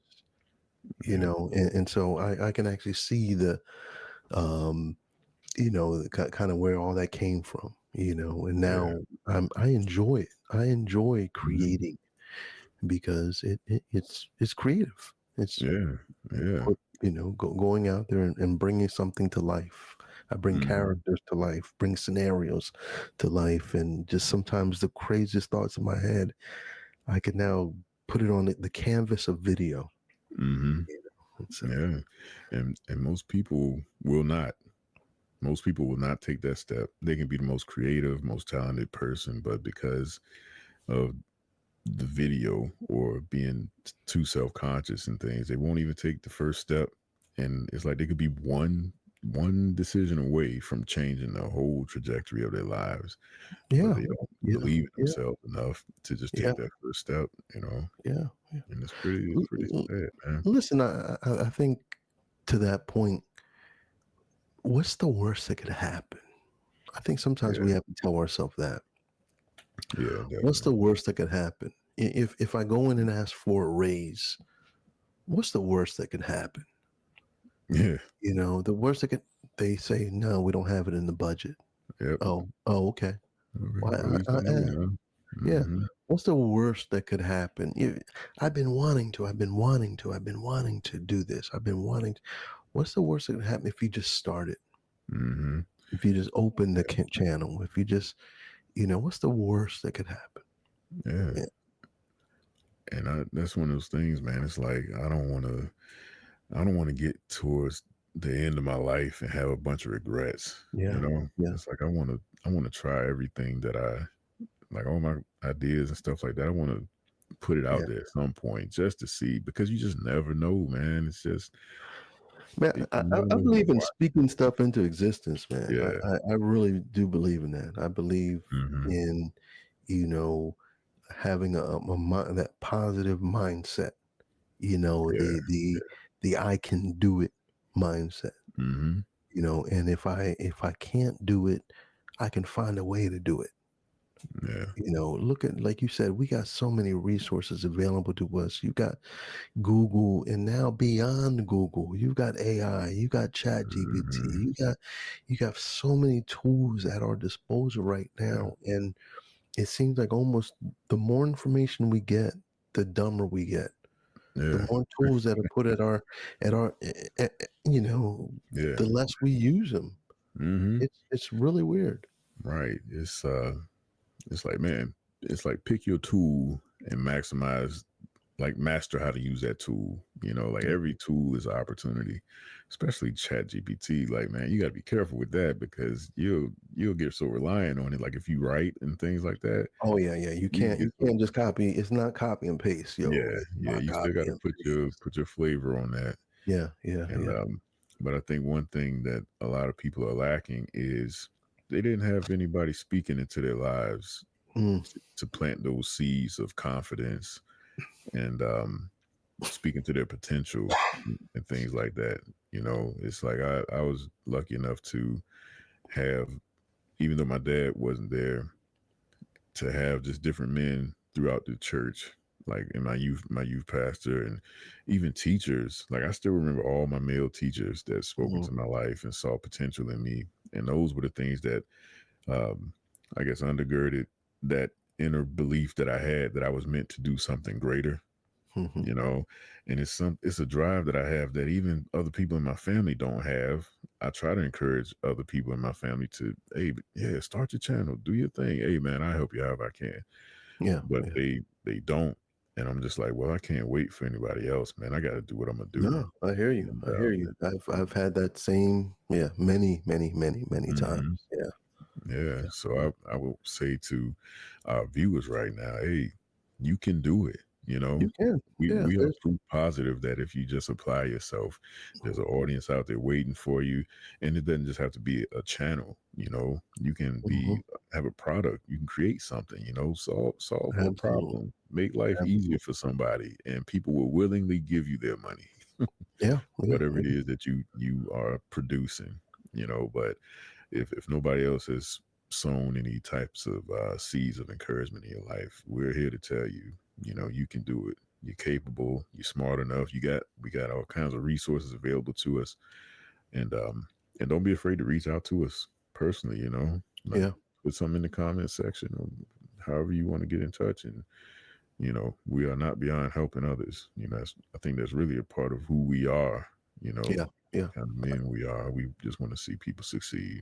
Speaker 2: Yeah.
Speaker 1: and so I can actually see um, kind of where all that came from, and
Speaker 2: Yeah.
Speaker 1: now I enjoy it. I enjoy
Speaker 2: Mhm.
Speaker 1: creating because it's creative. It's
Speaker 2: Yeah. Yeah.
Speaker 1: put, going out there and bringing something to life. I bring
Speaker 2: Mhm.
Speaker 1: characters to life, bring scenarios to life, and just sometimes the craziest thoughts in my head, I can now put it on the canvas of video.
Speaker 2: Mhm.
Speaker 1: And so,
Speaker 2: Yeah. And most people will not. Most people will not take that step. They can be the most creative, most talented person, but because of the video or being too self-conscious and things, they won't even take the first step. And it's like they could be one decision away from changing the whole trajectory of their lives, but
Speaker 1: yeah,
Speaker 2: they don't
Speaker 1: yeah,
Speaker 2: believe in
Speaker 1: yeah,
Speaker 2: themselves enough to just
Speaker 1: yeah,
Speaker 2: take that first step,
Speaker 1: yeah, yeah.
Speaker 2: and it's
Speaker 1: L-
Speaker 2: pretty
Speaker 1: l-
Speaker 2: sad, man.
Speaker 1: Listen, I think to that point, what's the worst that could happen? I think sometimes we
Speaker 2: Yeah,
Speaker 1: have to tell ourselves that.
Speaker 2: yeah,
Speaker 1: What's the
Speaker 2: definitely.
Speaker 1: worst that could happen? If I go in and ask for a raise, what's the worst that could happen?
Speaker 2: Yeah,
Speaker 1: The worst that could they say, no, we don't have it in the budget.
Speaker 2: yep.
Speaker 1: Oh, okay.
Speaker 2: Okay,
Speaker 1: Well,
Speaker 2: well, at least I know
Speaker 1: asked.
Speaker 2: now.
Speaker 1: Yeah.
Speaker 2: Hmm.
Speaker 1: What's the worst that could happen? I've been wanting to do this. I've been wanting. What's the worst that could happen if you just started?
Speaker 2: Hmm.
Speaker 1: If you just open the channel? If you just, what's the worst that could happen?
Speaker 2: Yeah,
Speaker 1: Yeah.
Speaker 2: and that's one of those things, man. It's like I don't want to get towards the end of my life and have a bunch of regrets.
Speaker 1: Yeah. Yeah.
Speaker 2: It's like I want to try everything that I like, all my ideas and stuff like that. I want to put it out
Speaker 1: Yeah.
Speaker 2: there at some point just to see, because you just never know, man. It's just
Speaker 1: Man,
Speaker 2: you never
Speaker 1: I
Speaker 2: know who's
Speaker 1: believe in
Speaker 2: watching.
Speaker 1: speaking stuff into existence, man.
Speaker 2: Yeah.
Speaker 1: I really do believe in that. I believe
Speaker 2: Hmm.
Speaker 1: in, you know, having that positive mindset,
Speaker 2: Yeah.
Speaker 1: the I can do it mindset,
Speaker 2: Hmm.
Speaker 1: and if I can't do it, I can find a way to do it.
Speaker 2: Yeah.
Speaker 1: Look at, like you said, we got so many resources available to us. You got Google, and now beyond Google, you got AI, you got Chat GPT,
Speaker 2: Mhm.
Speaker 1: you got so many tools at our disposal right
Speaker 2: Yeah.
Speaker 1: now. And it seems like almost the more information we get, the dumber we get. The
Speaker 2: Yeah.
Speaker 1: more tools that are put at our
Speaker 2: Yeah.
Speaker 1: the less we use them.
Speaker 2: Mhm.
Speaker 1: It's really weird.
Speaker 2: Right. It's like, man, it's like pick your tool and maximize, like master how to use that tool. Like
Speaker 1: Yeah.
Speaker 2: every tool is an opportunity, especially Chat GPT. Like, man, you gotta be careful with that because you'll get so reliant on it. Like if you write and things like that,
Speaker 1: Oh, yeah, yeah, you
Speaker 2: you can
Speaker 1: can't
Speaker 2: get
Speaker 1: you
Speaker 2: so
Speaker 1: can't just copy. It's not copy and paste, yo.
Speaker 2: yeah,
Speaker 1: It's
Speaker 2: yeah.
Speaker 1: not
Speaker 2: You still
Speaker 1: copy
Speaker 2: gotta
Speaker 1: and
Speaker 2: put your
Speaker 1: paste.
Speaker 2: put your flavor on that.
Speaker 1: Yeah, yeah,
Speaker 2: And
Speaker 1: yeah.
Speaker 2: but I think one thing that a lot of people are lacking is they didn't have anybody speaking into their lives
Speaker 1: Mm,
Speaker 2: to plant those seeds of confidence and speaking to their potential and things like that. It's like I was lucky enough to have, even though my dad wasn't there, to have just different men throughout the church, like in my youth pastor and even teachers. Like I still remember all my male teachers that spoke
Speaker 1: mhm,
Speaker 2: into my life and saw potential in me. And those were the things that um, I guess undergirded that inner belief that I had that I was meant to do something greater,
Speaker 1: mhm.
Speaker 2: you know. And it's a drive that I have that even other people in my family don't have. I try to encourage other people in my family to, hey, yeah, start your channel, do your thing, hey man, I help you however I can.
Speaker 1: Yeah,
Speaker 2: But
Speaker 1: yeah.
Speaker 2: they don't. And I'm just like, well, I can't wait for anybody else, man. I got to do what I'm gonna do.
Speaker 1: No, I hear you.
Speaker 2: And
Speaker 1: I hear you. I've had that same, yeah, many, many, many, many times.
Speaker 2: mhm.
Speaker 1: Yeah,
Speaker 2: Yeah,
Speaker 1: yeah, yeah.
Speaker 2: so I will say to our viewers right now, hey, you can do it.
Speaker 1: You can. Yeah,
Speaker 2: We are
Speaker 1: there's
Speaker 2: proof positive that if you just apply yourself, there's an audience out there waiting for you, and it doesn't just have to be a channel. You can
Speaker 1: mhm,
Speaker 2: have a product, you can create something. Solve a
Speaker 1: absolutely,
Speaker 2: problem, make life easier
Speaker 1: absolutely.
Speaker 2: for somebody, and people will willingly give you their money,
Speaker 1: Yeah, yeah,
Speaker 2: whatever
Speaker 1: yeah,
Speaker 2: it is that you are producing. But if nobody else has sown any types of seeds of encouragement in your life, we're here to tell you, you can do it. You're capable. You're smart enough. We got all kinds of resources available to us, and don't be afraid to reach out to us personally. Like
Speaker 1: yeah,
Speaker 2: put something in the comment section, or however you want to get in touch, and we are not beyond helping others. I think that's really a part of who we are.
Speaker 1: yeah,
Speaker 2: The
Speaker 1: yeah.
Speaker 2: kind of men we are. We just want to see people succeed.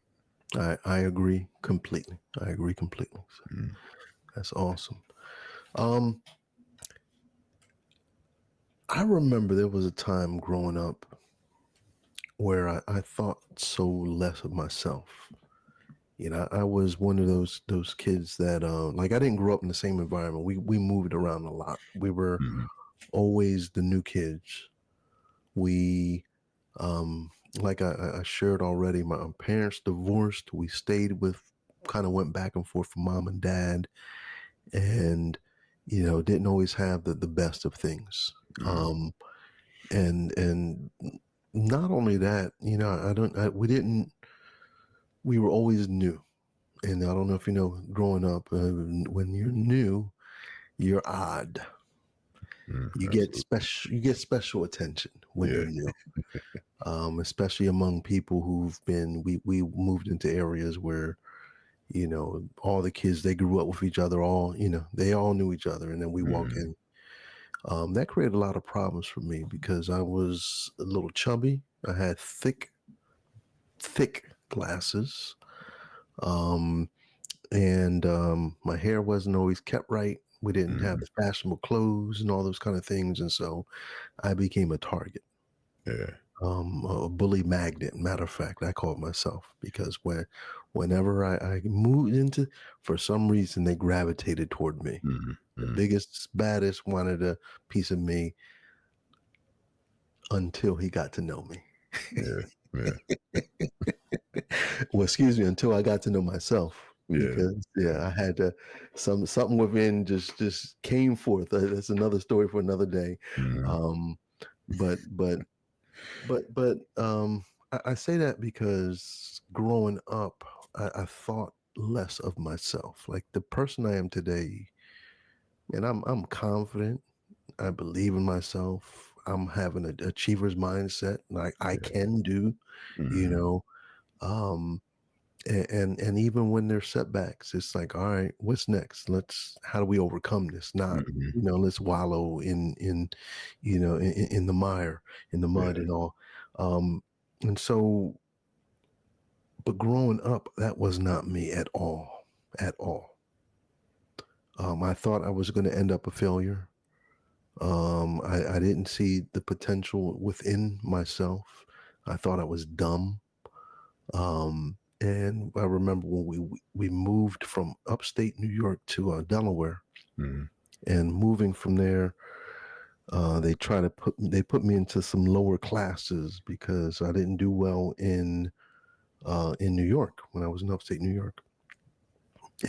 Speaker 1: I agree completely. I agree completely. So
Speaker 2: Mm.
Speaker 1: that's awesome. Um, I remember there was a time growing up where I thought so less of myself. I was one of those kids that like I didn't grow up in the same environment. We moved around a lot. We were
Speaker 2: Mhm.
Speaker 1: always the new kids. We um like I shared already, my parents divorced. We stayed with, kind of went back and forth from mom and dad, and didn't always have the best of things.
Speaker 2: Mm.
Speaker 1: And not only that, I don't I, we were always new. And I don't know if you know, growing up, when you're new, you're odd.
Speaker 2: Mm.
Speaker 1: You get
Speaker 2: Absolutely.
Speaker 1: special. You get special attention when you're
Speaker 2: Yeah.
Speaker 1: new, especially among people who've been. We moved into areas where all the kids, they grew up with each other. All they all knew each other, and then we walk
Speaker 2: Mhm.
Speaker 1: in. That created a lot of problems for me because I was a little chubby. I had thick glasses. Um, and my hair wasn't always kept right. We didn't have
Speaker 2: Mhm.
Speaker 1: the fashionable clothes and all those kind of things, and so I became a target,
Speaker 2: Yeah.
Speaker 1: a bully magnet. Matter of fact, I called myself because whenever I moved into, for some reason, they gravitated toward me.
Speaker 2: Mhm.
Speaker 1: The
Speaker 2: Mhm.
Speaker 1: biggest, baddest wanted a piece of me until he got to know me.
Speaker 2: Yeah. Yeah.
Speaker 1: Well, excuse me, until I got to know myself,
Speaker 2: Yeah.
Speaker 1: because yeah, I had to, something within just came forth. That's another story for another day.
Speaker 2: Mhm.
Speaker 1: Um, but I say that because growing up, I thought less of myself. Like the person I am today, and I'm confident. I believe in myself. I'm having an achiever's mindset. Like I
Speaker 2: Yeah.
Speaker 1: can do, you
Speaker 2: Mhm.
Speaker 1: know. Um, and even when there's setbacks, it's like, all right, what's next? Let's how do we overcome this? Not,
Speaker 2: Mhm.
Speaker 1: let's wallow in the mire, in the mud
Speaker 2: Yeah.
Speaker 1: and all. Um, and so, but growing up, that was not me at all, at all. I thought I was going to end up a failure. I didn't see the potential within myself. I thought I was dumb. And I remember when we moved from upstate New York to Delaware,
Speaker 2: Mhm.
Speaker 1: and moving from there, they put me into some lower classes because I didn't do well in New York when I was in upstate New York.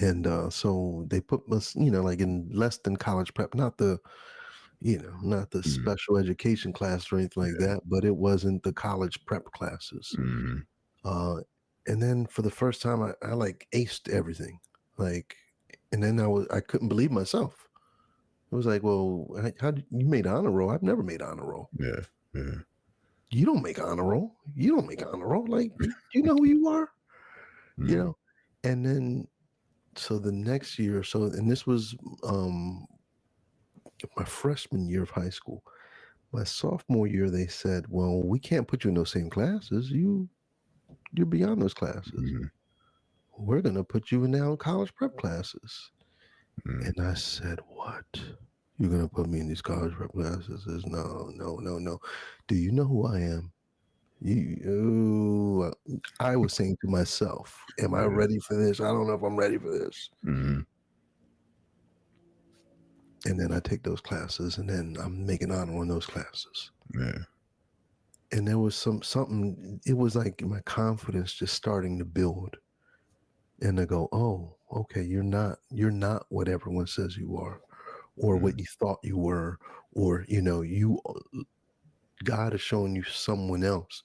Speaker 1: And so they put us, like in less than college prep, not the
Speaker 2: Mhm.
Speaker 1: special education class or anything like
Speaker 2: Yeah.
Speaker 1: that, but it wasn't the college prep classes.
Speaker 2: Mhm.
Speaker 1: Uh, and then for the first time, I like aced everything. Like, and then I couldn't believe myself. It was like, well, how did you made honor roll? I've never made honor roll.
Speaker 2: Yeah. Yeah.
Speaker 1: You don't make honor roll. You don't make honor roll. Like, you know who you are, you
Speaker 2: Mhm.
Speaker 1: know? And then, so the next year, and this was um, my freshman year of high school. My sophomore year, they said, well, we can't put you in those same classes. You're beyond those classes.
Speaker 2: Mhm.
Speaker 1: We're going to put you in now college prep classes.
Speaker 2: Mhm.
Speaker 1: And I said, what? You're going to put me in these college prep classes? Says, no, no, no, no. Do you know who I am? I was saying to myself, am I
Speaker 2: Yeah.
Speaker 1: ready for this? I don't know if I'm ready for this.
Speaker 2: Mhm.
Speaker 1: And then I take those classes and then I'm making honor on those classes.
Speaker 2: Yeah.
Speaker 1: And there was something, it was like my confidence just starting to build. And I go, oh, okay, you're not what everyone says you are, or what
Speaker 2: Mhm.
Speaker 1: you thought you were, or you God is showing you someone else.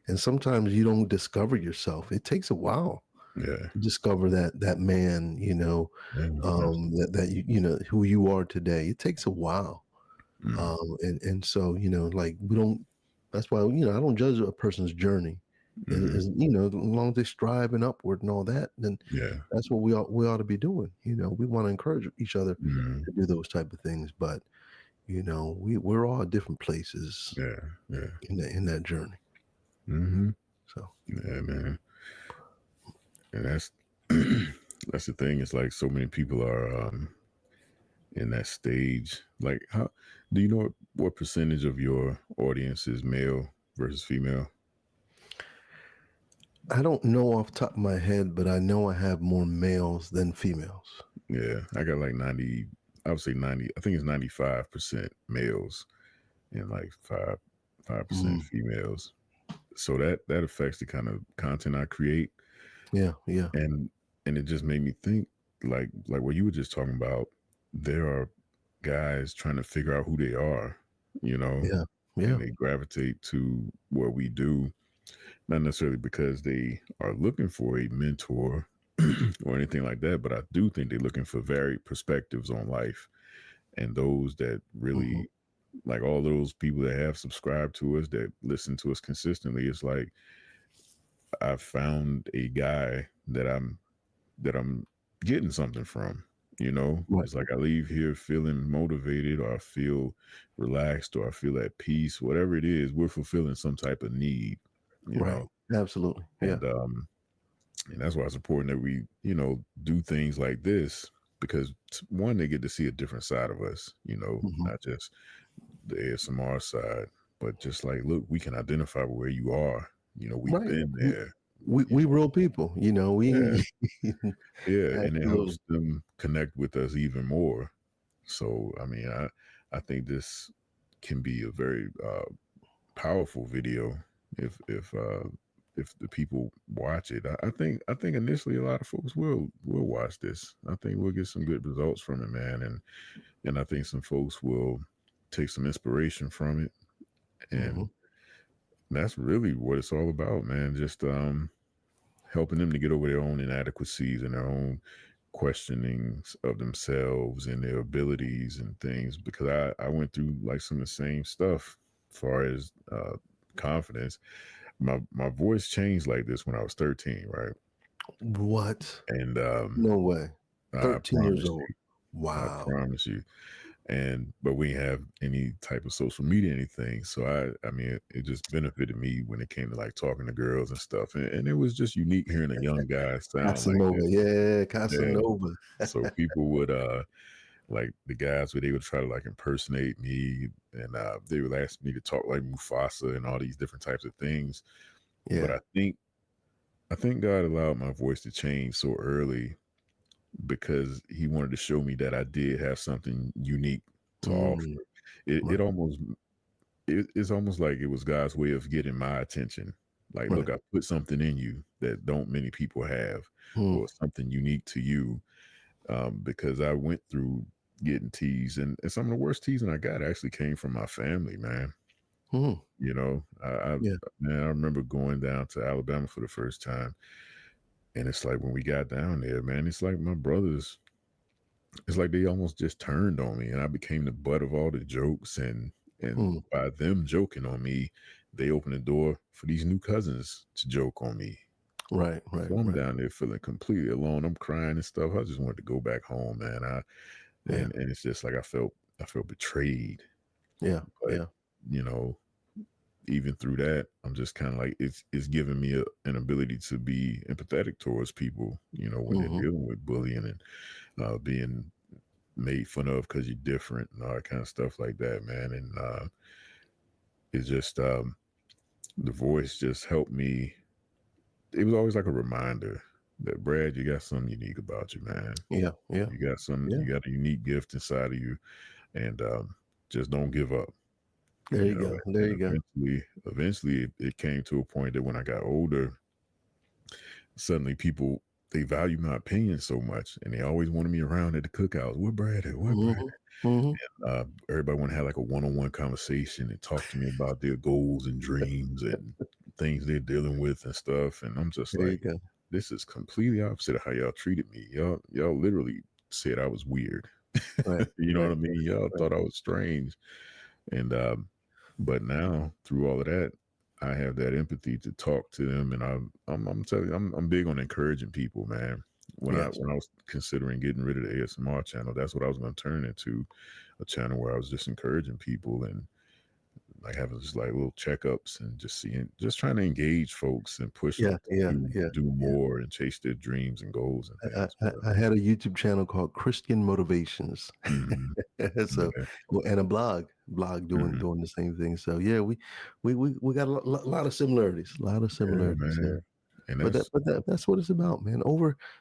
Speaker 1: And sometimes you don't discover yourself. It takes a while
Speaker 2: Yeah.
Speaker 1: to discover that man,
Speaker 2: Yeah. Absolutely.
Speaker 1: that who you are today. It takes a while.
Speaker 2: Mhm.
Speaker 1: And so, like we don't that's why, I don't judge a person's journey.
Speaker 2: Mhm.
Speaker 1: As long as they striving upward and all that, then
Speaker 2: Yeah.
Speaker 1: that's what we ought to be doing. We want to encourage each other
Speaker 2: Mhm.
Speaker 1: to do those type of things. But, we're all at different places
Speaker 2: Yeah. Yeah.
Speaker 1: in that journey.
Speaker 2: Mhm.
Speaker 1: So
Speaker 2: Yeah, man. And that's that's the thing. It's like so many people are in that stage. Like, how do you know what percentage of your audience is male versus female?
Speaker 1: I don't know off the top of my head, but I know I have more males than females.
Speaker 2: Yeah, I got like 90. I would say 90. I think it's 95% males and like 5%
Speaker 1: Mm,
Speaker 2: females. So that affects the kind of content I create,
Speaker 1: yeah, yeah,
Speaker 2: and it just made me think, like what you were just talking about. There are guys trying to figure out who they are, you know,
Speaker 1: yeah, yeah.
Speaker 2: and they gravitate to what we do, not necessarily because they are looking for a mentor or anything like that, but I do think they're looking for varied perspectives on life, and those that
Speaker 1: Hmm.
Speaker 2: really, like, all those people that have subscribed to us, that listen to us consistently. It's like I've found a guy that I'm getting something from.
Speaker 1: Right,
Speaker 2: It's like I leave here feeling motivated, or I feel relaxed, or I feel at peace. Whatever it is, we're fulfilling some type of need. you
Speaker 1: right.
Speaker 2: know
Speaker 1: Absolutely. Yeah.
Speaker 2: and that's why it's important that we do things like this, because one, they get to see a different side of us,
Speaker 1: Hmm.
Speaker 2: not just the ASMR side, but just like, look, we can identify where you are. We've
Speaker 1: Right.
Speaker 2: been
Speaker 1: We,
Speaker 2: there.
Speaker 1: we real people.
Speaker 2: Yeah,
Speaker 1: We
Speaker 2: yeah, and it
Speaker 1: absolutely.
Speaker 2: helps them connect with us even more. So, I mean, I think this can be a very powerful video if the people watch it. I think initially a lot of folks will watch this. I think we'll get some good results from it, man, and I think some folks will take some inspiration from it,
Speaker 1: Hmm.
Speaker 2: and that's really what it's all about, man. Just helping them to get over their own inadequacies and their own questionings of themselves and their abilities and things, because I went through like some of the same stuff as far as confidence. My voice changed like this when I was 13, right?
Speaker 1: What?
Speaker 2: And
Speaker 1: No way.
Speaker 2: I
Speaker 1: 13 years
Speaker 2: promise
Speaker 1: old.
Speaker 2: you, I
Speaker 1: Wow.
Speaker 2: promise you. And but we didn't have any type of social media, anything. So I mean, it just benefited me when it came to like talking to girls and stuff. And it was just unique hearing a young guy sound like
Speaker 1: Casanova.
Speaker 2: that.
Speaker 1: Yeah,
Speaker 2: Yeah.
Speaker 1: Casanova.
Speaker 2: So people would like the guys where they would try to like impersonate me, and they would ask me to talk like Mufasa and all these different types of things. But
Speaker 1: Yeah.
Speaker 2: I think God allowed my voice to change so early because he wanted to show me that I did have something unique to
Speaker 1: Mm,
Speaker 2: offer. It
Speaker 1: right.
Speaker 2: almost it's almost like it was God's way of getting my attention. Like, look,
Speaker 1: Right.
Speaker 2: I put something in you that don't many people have,
Speaker 1: Mm,
Speaker 2: or something unique to you. Because I went through getting teased, and some of the worst teasing I got actually came from my family, man.
Speaker 1: mm,
Speaker 2: You know,
Speaker 1: yeah.
Speaker 2: man, I remember going down to Alabama for the first time, and it's like when we got down there, man, it's like my brothers, it's like they almost just turned on me, and I became the butt of all the jokes, and
Speaker 1: Mm,
Speaker 2: by them joking on me, they opened the door for these new cousins to joke on me.
Speaker 1: right. Right.
Speaker 2: So I'm
Speaker 1: Right.
Speaker 2: down there feeling completely alone. I'm crying and stuff. I just wanted to go back home, man.
Speaker 1: Yeah.
Speaker 2: And it's just like I felt betrayed.
Speaker 1: Yeah.
Speaker 2: But
Speaker 1: Yeah.
Speaker 2: you know, even through that, I'm just kind of like it's giving me an ability to be empathetic towards people. You know, when they're
Speaker 1: Hmm.
Speaker 2: dealing with bullying and being made fun of because you're different and all that kind of stuff like that, man. And it's just the voice just helped me. It was always like a reminder that Brad, you got something unique about you, man.
Speaker 1: Yeah. Yeah.
Speaker 2: You
Speaker 1: Yeah.
Speaker 2: got a unique gift inside of you, and just don't give up.
Speaker 1: There
Speaker 2: You
Speaker 1: you
Speaker 2: know,
Speaker 1: go. There
Speaker 2: and
Speaker 1: you go.
Speaker 2: eventually, it came to a point that when I got older, suddenly people they value my opinion so much, and they always wanted me around at the cookouts. Where Brad at? Where Brad?
Speaker 1: Hmm. Hmm.
Speaker 2: Everybody want to have like a one-on-one conversation and talk to me about their goals and dreams and things they're dealing with and stuff. And I'm just
Speaker 1: There you
Speaker 2: like,
Speaker 1: go.
Speaker 2: this is completely opposite of how y'all treated me. Y'all literally said I was weird.
Speaker 1: Right.
Speaker 2: You know what
Speaker 1: Right.
Speaker 2: I mean? Y'all
Speaker 1: Right.
Speaker 2: thought I was strange. And but now through all of that, I have that empathy to talk to them, and I'm telling you, I'm big on encouraging people, man.
Speaker 1: Yes.
Speaker 2: When I was considering getting rid of the ASMR channel, that's what I was going to turn into, a channel where I was just encouraging people and like having just like little checkups and just seeing, just trying to engage folks and push
Speaker 1: Yeah.
Speaker 2: them to
Speaker 1: Yeah. Yeah.
Speaker 2: do
Speaker 1: Yeah.
Speaker 2: more and chase their dreams and goals and things.
Speaker 1: I had a YouTube channel called Christian Motivations.
Speaker 2: Hmm.
Speaker 1: So,
Speaker 2: Yeah.
Speaker 1: well, and a blog
Speaker 2: Hmm.
Speaker 1: doing the same thing. So yeah, we got a lot of similarities, a lot of
Speaker 2: Yeah,
Speaker 1: similarities
Speaker 2: man.
Speaker 1: there.
Speaker 2: And
Speaker 1: But
Speaker 2: that's
Speaker 1: that's what it's about, man.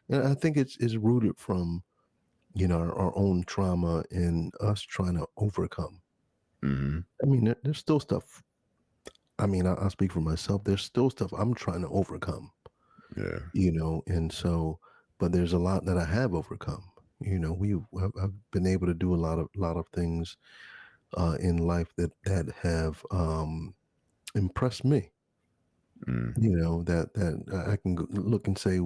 Speaker 1: And I think it's rooted from our own trauma and us trying to overcome.
Speaker 2: hmm
Speaker 1: I mean, there's still stuff. I mean, I'll speak for myself. There's still stuff I'm trying to overcome.
Speaker 2: yeah.
Speaker 1: And so, but there's a lot that I have overcome. I've been able to do a lot of things in life that have impressed me.
Speaker 2: Mm,
Speaker 1: That I can look and say,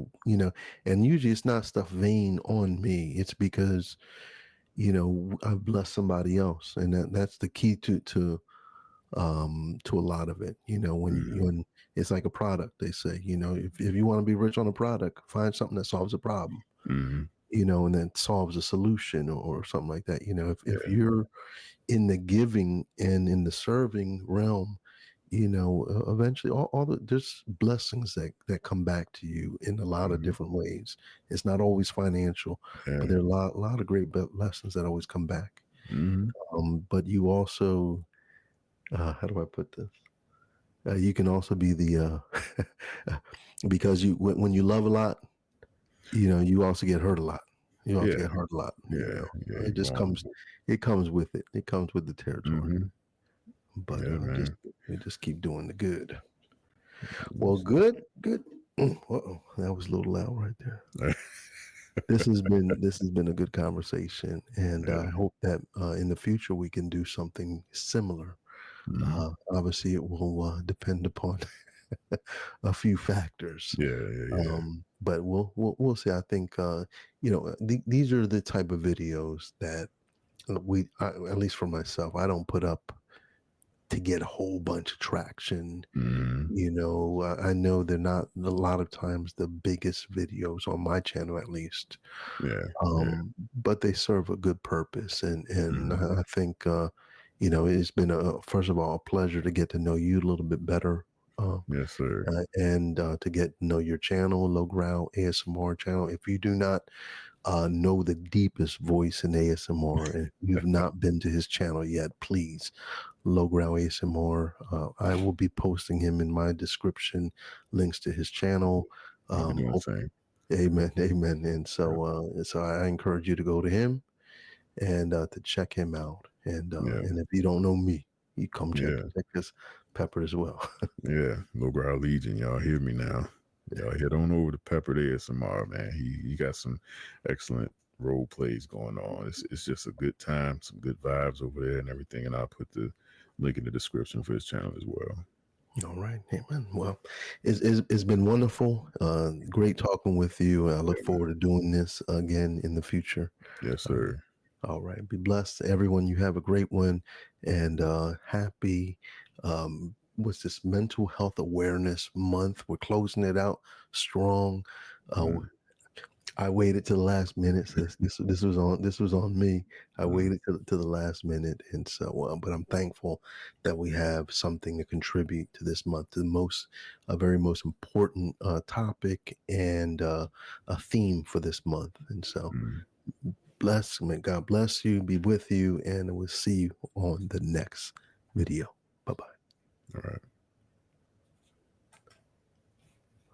Speaker 1: and usually it's not stuff vain on me. It's because I've blessed somebody else, and that's the key to a lot of it.
Speaker 2: mhm,
Speaker 1: When it's like a product, they say, if you want to be rich on a product, find something that solves a problem,
Speaker 2: mhm,
Speaker 1: and then solves a solution or something like that. If
Speaker 2: yeah,
Speaker 1: you're in the giving and in the serving realm, eventually there's blessings that come back to you in a lot of
Speaker 2: mhm,
Speaker 1: different ways. It's not always financial, but
Speaker 2: yeah,
Speaker 1: there are a lot of great lessons that always come back.
Speaker 2: mhm,
Speaker 1: But you also, how do I put this? You can also be the because when you love a lot, you also get hurt a lot. You also
Speaker 2: yeah,
Speaker 1: get hurt a lot.
Speaker 2: yeah, yeah,
Speaker 1: It
Speaker 2: you
Speaker 1: just comes.
Speaker 2: vulnerable.
Speaker 1: It comes with it. It comes with the territory.
Speaker 2: Mhm,
Speaker 1: But
Speaker 2: yeah,
Speaker 1: just
Speaker 2: man.
Speaker 1: we just keep doing the good. Well,
Speaker 2: Yes.
Speaker 1: good, good. Uh-oh, that was a little loud right there. This has been a good conversation, and I
Speaker 2: Yeah,
Speaker 1: hope that in the future we can do something similar.
Speaker 2: mhm,
Speaker 1: Obviously, it will depend upon a few factors.
Speaker 2: Yeah, yeah, yeah.
Speaker 1: But we'll see. I think these are the type of videos that at least for myself, I don't put up to get a whole bunch of traction.
Speaker 2: Mhm.
Speaker 1: I know they're not a lot of times the biggest videos on my channel, at least,
Speaker 2: Yeah, yeah.
Speaker 1: but they serve a good purpose, and
Speaker 2: Mhm.
Speaker 1: I think it's been first of all a pleasure to get to know you a little bit better. Uh,
Speaker 2: Yes, sir.
Speaker 1: and to get to know your channel, Low Growl ASMR channel. If you do not know the deepest voice in ASMR, and you've not been to his channel yet, please, Low Growl ASMR. I will be posting him in my description, links to his channel.
Speaker 2: I'll be doing the
Speaker 1: Hope,
Speaker 2: same.
Speaker 1: amen, amen. And
Speaker 2: Yeah,
Speaker 1: so I encourage you to go to him and to check him out.
Speaker 2: yeah,
Speaker 1: And if you don't know me, you come
Speaker 2: yeah,
Speaker 1: check this Pepper as well.
Speaker 2: yeah. Low Growl Legion, y'all hear me now. Y'all head on over to Peppered ASMR, man. He got some excellent role plays going on. It's just a good time, some good vibes over there and everything. And I'll put the link in the description for his channel as well.
Speaker 1: All right, amen. Well, it's been wonderful. Great talking with you. I look
Speaker 2: Yeah, man.
Speaker 1: forward to doing this again in the future.
Speaker 2: Yes,
Speaker 1: Uh,
Speaker 2: sir.
Speaker 1: all right. Be blessed, everyone. You have a great one, and happy. What's this Mental Health Awareness Month? We're closing it out strong. Uh,
Speaker 2: Mm,
Speaker 1: I waited to the last minute. So this was on me. I
Speaker 2: mm,
Speaker 1: waited to the last minute, and so but I'm thankful that we have something to contribute to this month, to the very most important topic and a theme for this month. And so
Speaker 2: mm.
Speaker 1: may God bless you, be with you, and we'll see you on the next video. Bye bye.
Speaker 2: All right.